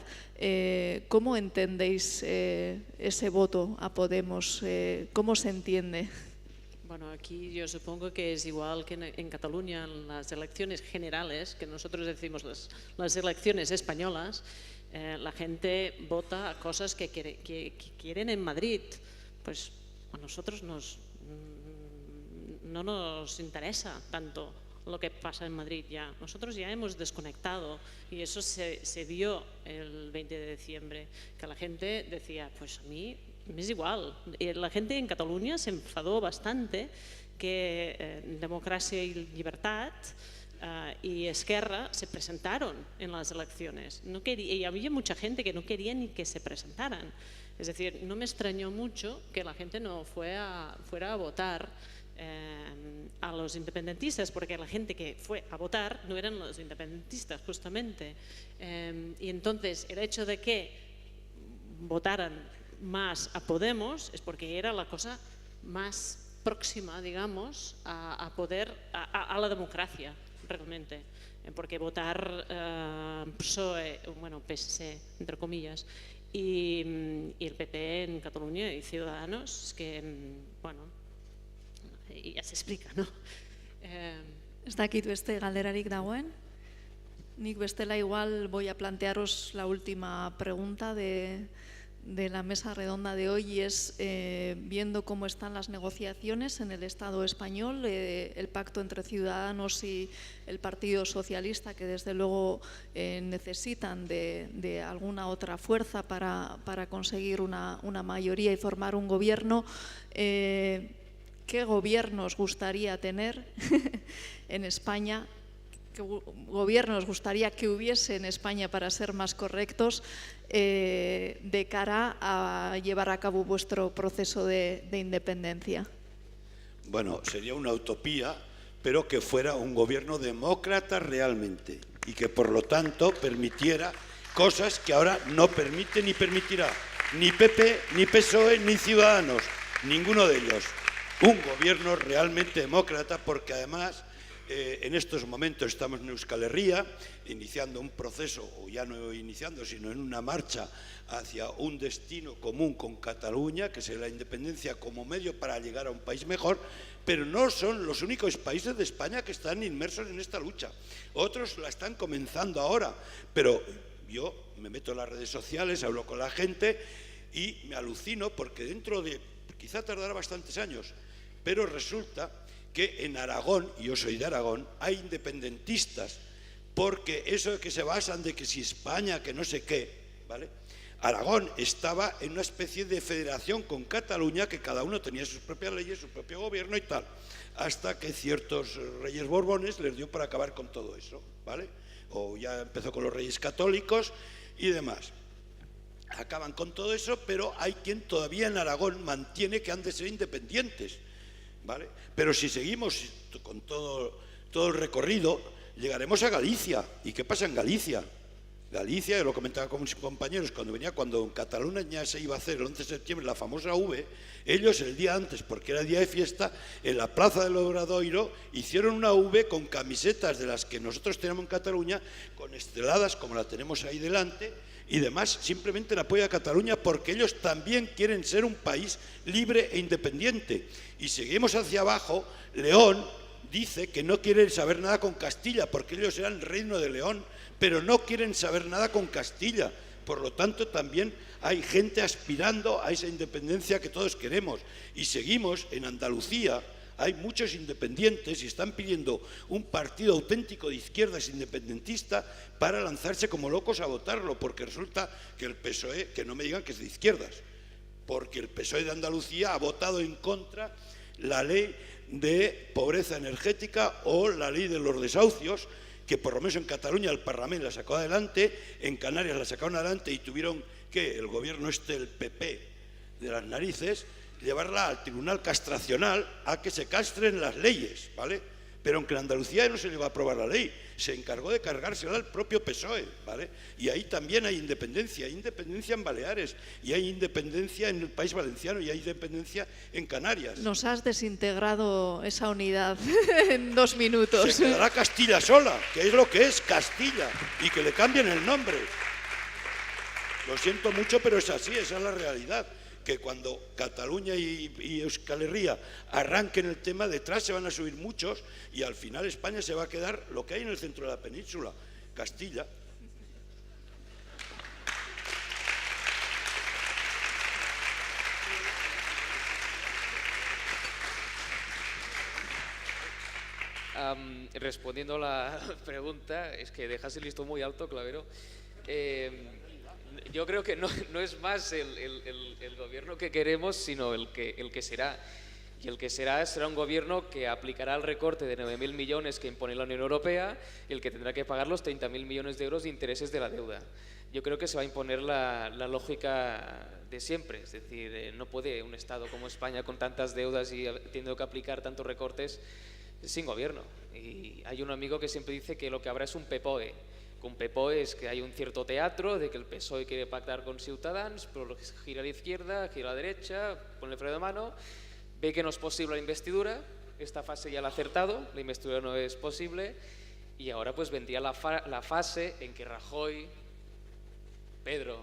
¿Cómo entendéis ese voto a Podemos? ¿Cómo se entiende? Bueno, aquí yo supongo que es igual que en Cataluña, en las elecciones generales, que nosotros decimos las elecciones españolas, la gente vota a cosas que quieren en Madrid. Pues a nosotros no nos interesa tanto lo que pasa en Madrid ya. Nosotros ya hemos desconectado, y eso se vio el 20 de diciembre, que la gente decía, pues a mí me es igual. Y la gente en Cataluña se enfadó bastante que Democracia y Libertad y Esquerra se presentaron en las elecciones. Y había mucha gente que no quería ni que se presentaran. Es decir, no me extrañó mucho que la gente no fuera a votar a los independentistas, porque la gente que fue a votar no eran los independentistas, justamente. Y entonces el hecho de que votaran más a Podemos es porque era la cosa más próxima, digamos, a la democracia, realmente. Porque votar PSOE, bueno, PSC, entre comillas, y el PP en Cataluña y Ciudadanos, que, bueno, ya se explica, ¿no? Ez dakit beste galderarik dagoen? Nik bestela igual voy a plantearos la última pregunta de la mesa redonda de hoy, y es viendo cómo están las negociaciones en el Estado español, el pacto entre Ciudadanos y el Partido Socialista, que desde luego necesitan de alguna otra fuerza para conseguir una mayoría y formar un gobierno. ¿Qué gobierno os gustaría tener en España? ¿Qué gobierno os gustaría que hubiese en España, para ser más correctos, de cara a llevar a cabo vuestro proceso de independencia? Bueno, sería una utopía, pero que fuera un gobierno demócrata realmente y que por lo tanto permitiera cosas que ahora no permite ni permitirá ni PP, ni PSOE, ni Ciudadanos, ninguno de ellos. Un gobierno realmente demócrata, porque además en estos momentos estamos en Euskal Herria iniciando un proceso, o ya no iniciando, sino en una marcha hacia un destino común con Cataluña, que será la independencia como medio para llegar a un país mejor, pero no son los únicos países de España que están inmersos en esta lucha. Otros la están comenzando ahora, pero yo me meto en las redes sociales, hablo con la gente y me alucino, porque dentro de, quizá tardará bastantes años, pero resulta que en Aragón, y yo soy de Aragón, hay independentistas, porque eso de que se basan de que si España, que no sé qué, ¿vale? Aragón estaba en una especie de federación con Cataluña, que cada uno tenía sus propias leyes, su propio gobierno y tal, hasta que ciertos reyes borbones les dio para acabar con todo eso, ¿vale? O ya empezó con los reyes católicos y demás. Acaban con todo eso, pero hay quien todavía en Aragón mantiene que han de ser independientes, ¿vale? Pero si seguimos con todo el recorrido, llegaremos a Galicia. ¿Y qué pasa en Galicia? Galicia, yo lo comentaba con mis compañeros, cuando en Cataluña se iba a hacer el 11 de septiembre la famosa V, ellos el día antes, porque era día de fiesta, en la plaza del Obradoiro hicieron una V con camisetas de las que nosotros tenemos en Cataluña, con esteladas como la tenemos ahí delante, y demás, simplemente en apoyo a Cataluña, porque ellos también quieren ser un país libre e independiente. Y seguimos hacia abajo. León dice que no quiere saber nada con Castilla, porque ellos eran el reino de León, pero no quieren saber nada con Castilla. Por lo tanto, también hay gente aspirando a esa independencia que todos queremos. Y seguimos en Andalucía. Hay muchos independientes y están pidiendo un partido auténtico de izquierdas independentista para lanzarse como locos a votarlo, porque resulta que el PSOE, que no me digan que es de izquierdas, porque el PSOE de Andalucía ha votado en contra la ley de pobreza energética o la ley de los desahucios, que por lo menos en Cataluña el Parlamento la sacó adelante, en Canarias la sacaron adelante y tuvieron que el gobierno el PP de las narices, llevarla al tribunal castracional a que se castren las leyes, ¿vale? Pero aunque en Andalucía no se le va a aprobar la ley, se encargó de cargársela al propio PSOE, ¿vale? Y ahí también hay independencia en Baleares, y hay independencia en el País Valenciano, y hay independencia en Canarias. Nos has desintegrado esa unidad en 2 minutos. Se quedará Castilla sola, que es lo que es Castilla, y que le cambien el nombre. Lo siento mucho, pero es así, esa es la realidad. Que cuando Cataluña y Euskal Herria arranquen el tema, detrás se van a subir muchos y al final España se va a quedar lo que hay en el centro de la península, Castilla. Respondiendo a la pregunta, es que dejas el listón muy alto, Clavero. Yo creo que no es más el gobierno que queremos, sino el que será. Y el que será un gobierno que aplicará el recorte de 9.000 millones que impone la Unión Europea y el que tendrá que pagar los 30.000 millones de euros de intereses de la deuda. Yo creo que se va a imponer la lógica de siempre. Es decir, no puede un Estado como España con tantas deudas y teniendo que aplicar tantos recortes sin gobierno. Y hay un amigo que siempre dice que lo que habrá es un PPOE. Un PPOE es que hay un cierto teatro de que el PSOE quiere pactar con Ciutadans, pero gira a la izquierda, gira a la derecha, pone el freno de mano, ve que no es posible la investidura, esta fase ya la ha acertado, la investidura no es posible, y ahora pues vendría la fase en que Rajoy, Pedro,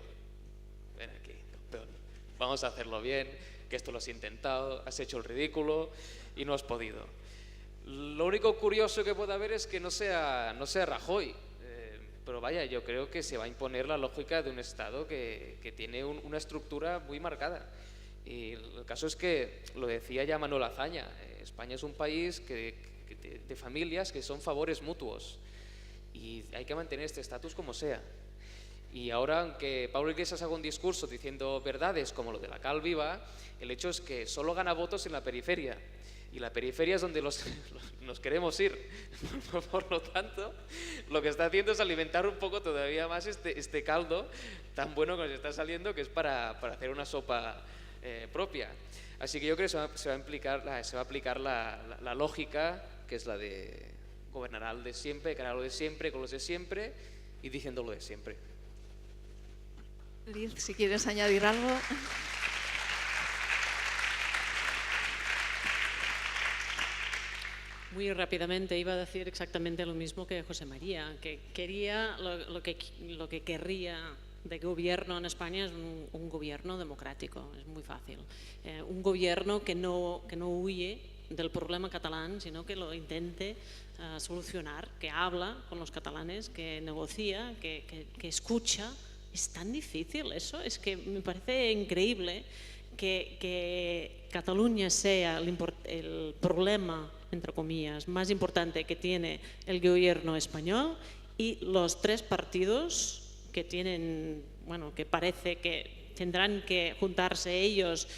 ven aquí, campeón, vamos a hacerlo bien, que esto lo has intentado, has hecho el ridículo y no has podido. Lo único curioso que puede haber es que no sea Rajoy. Pero vaya, yo creo que se va a imponer la lógica de un Estado que tiene una estructura muy marcada. Y el caso es que, lo decía ya Manuel Azaña, España es un país de familias que son favores mutuos y hay que mantener este estatus como sea. Y ahora, aunque Pablo Iglesias haga un discurso diciendo verdades como lo de la Cal Viva, el hecho es que solo gana votos en la periferia. Y la periferia es donde nos queremos ir. Por lo tanto, lo que está haciendo es alimentar un poco todavía más este caldo tan bueno que nos está saliendo, que es para hacer una sopa propia. Así que yo creo que se va a aplicar la lógica, que es la de gobernar al de siempre, crear lo de siempre, con los de siempre y diciendo lo de siempre. Liz, si quieres añadir algo. Muy rápidamente iba a decir exactamente lo mismo que José María, que quería lo que querría de gobierno en España es un gobierno democrático, es muy fácil. Un gobierno que no huye del problema catalán, sino que lo intente solucionar, que habla con los catalanes, que negocia, que escucha. Es tan difícil eso, es que me parece increíble que Cataluña sea el problema, entre comillas, más importante que tiene el gobierno español y los tres partidos que tienen, bueno, que parece que tendrán que juntarse ellos,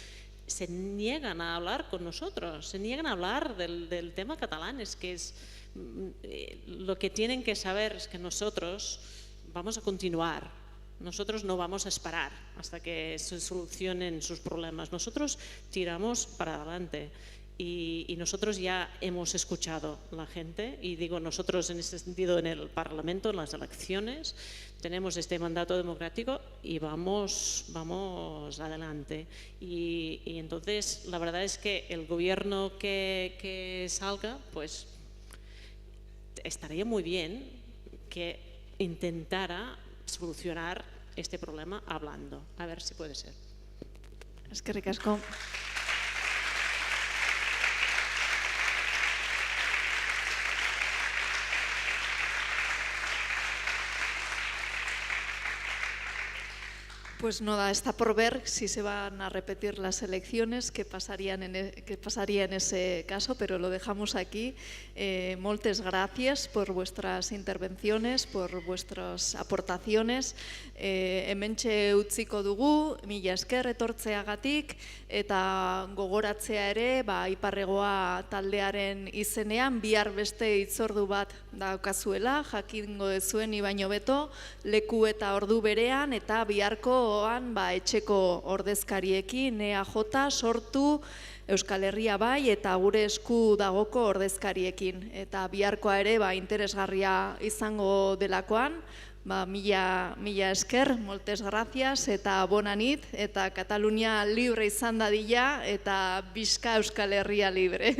se niegan a hablar con nosotros, se niegan a hablar del tema catalán. Es que lo que tienen que saber es que nosotros vamos a continuar. Nosotros no vamos a esperar hasta que se solucionen sus problemas. Nosotros tiramos para adelante y nosotros ya hemos escuchado a la gente, y digo nosotros en este sentido en el Parlamento, en las elecciones, tenemos este mandato democrático y vamos adelante. Y entonces la verdad es que el gobierno que salga, pues estaría muy bien que intentara solucionar este problema hablando. A ver si puede ser. Eskerrik asko. Pues nada, está por ver si se van a repetir las elecciones, qué pasaría en ese caso, pero lo dejamos aquí. Moltes gracias por vuestras intervenciones, por vuestras aportaciones. Hementxe utziko dugu, mila esker etortzeagatik, eta gogoratzea ere, Iparregoa taldearen izenean, bihar beste hitzordu bat daukazuela, jakingo dezuen ni baino beto, leku eta ordu berean, eta biharko etxeko ordezkariekin, EAJ, Sortu, Euskal Herria bai, eta gure esku dagoko ordezkariekin. Eta biharkoa ere interesgarria izango delakoan, mila esker, moltes gracias, eta bona nit, eta Katalunia libre izan dadila, eta bizka Euskal Herria libre.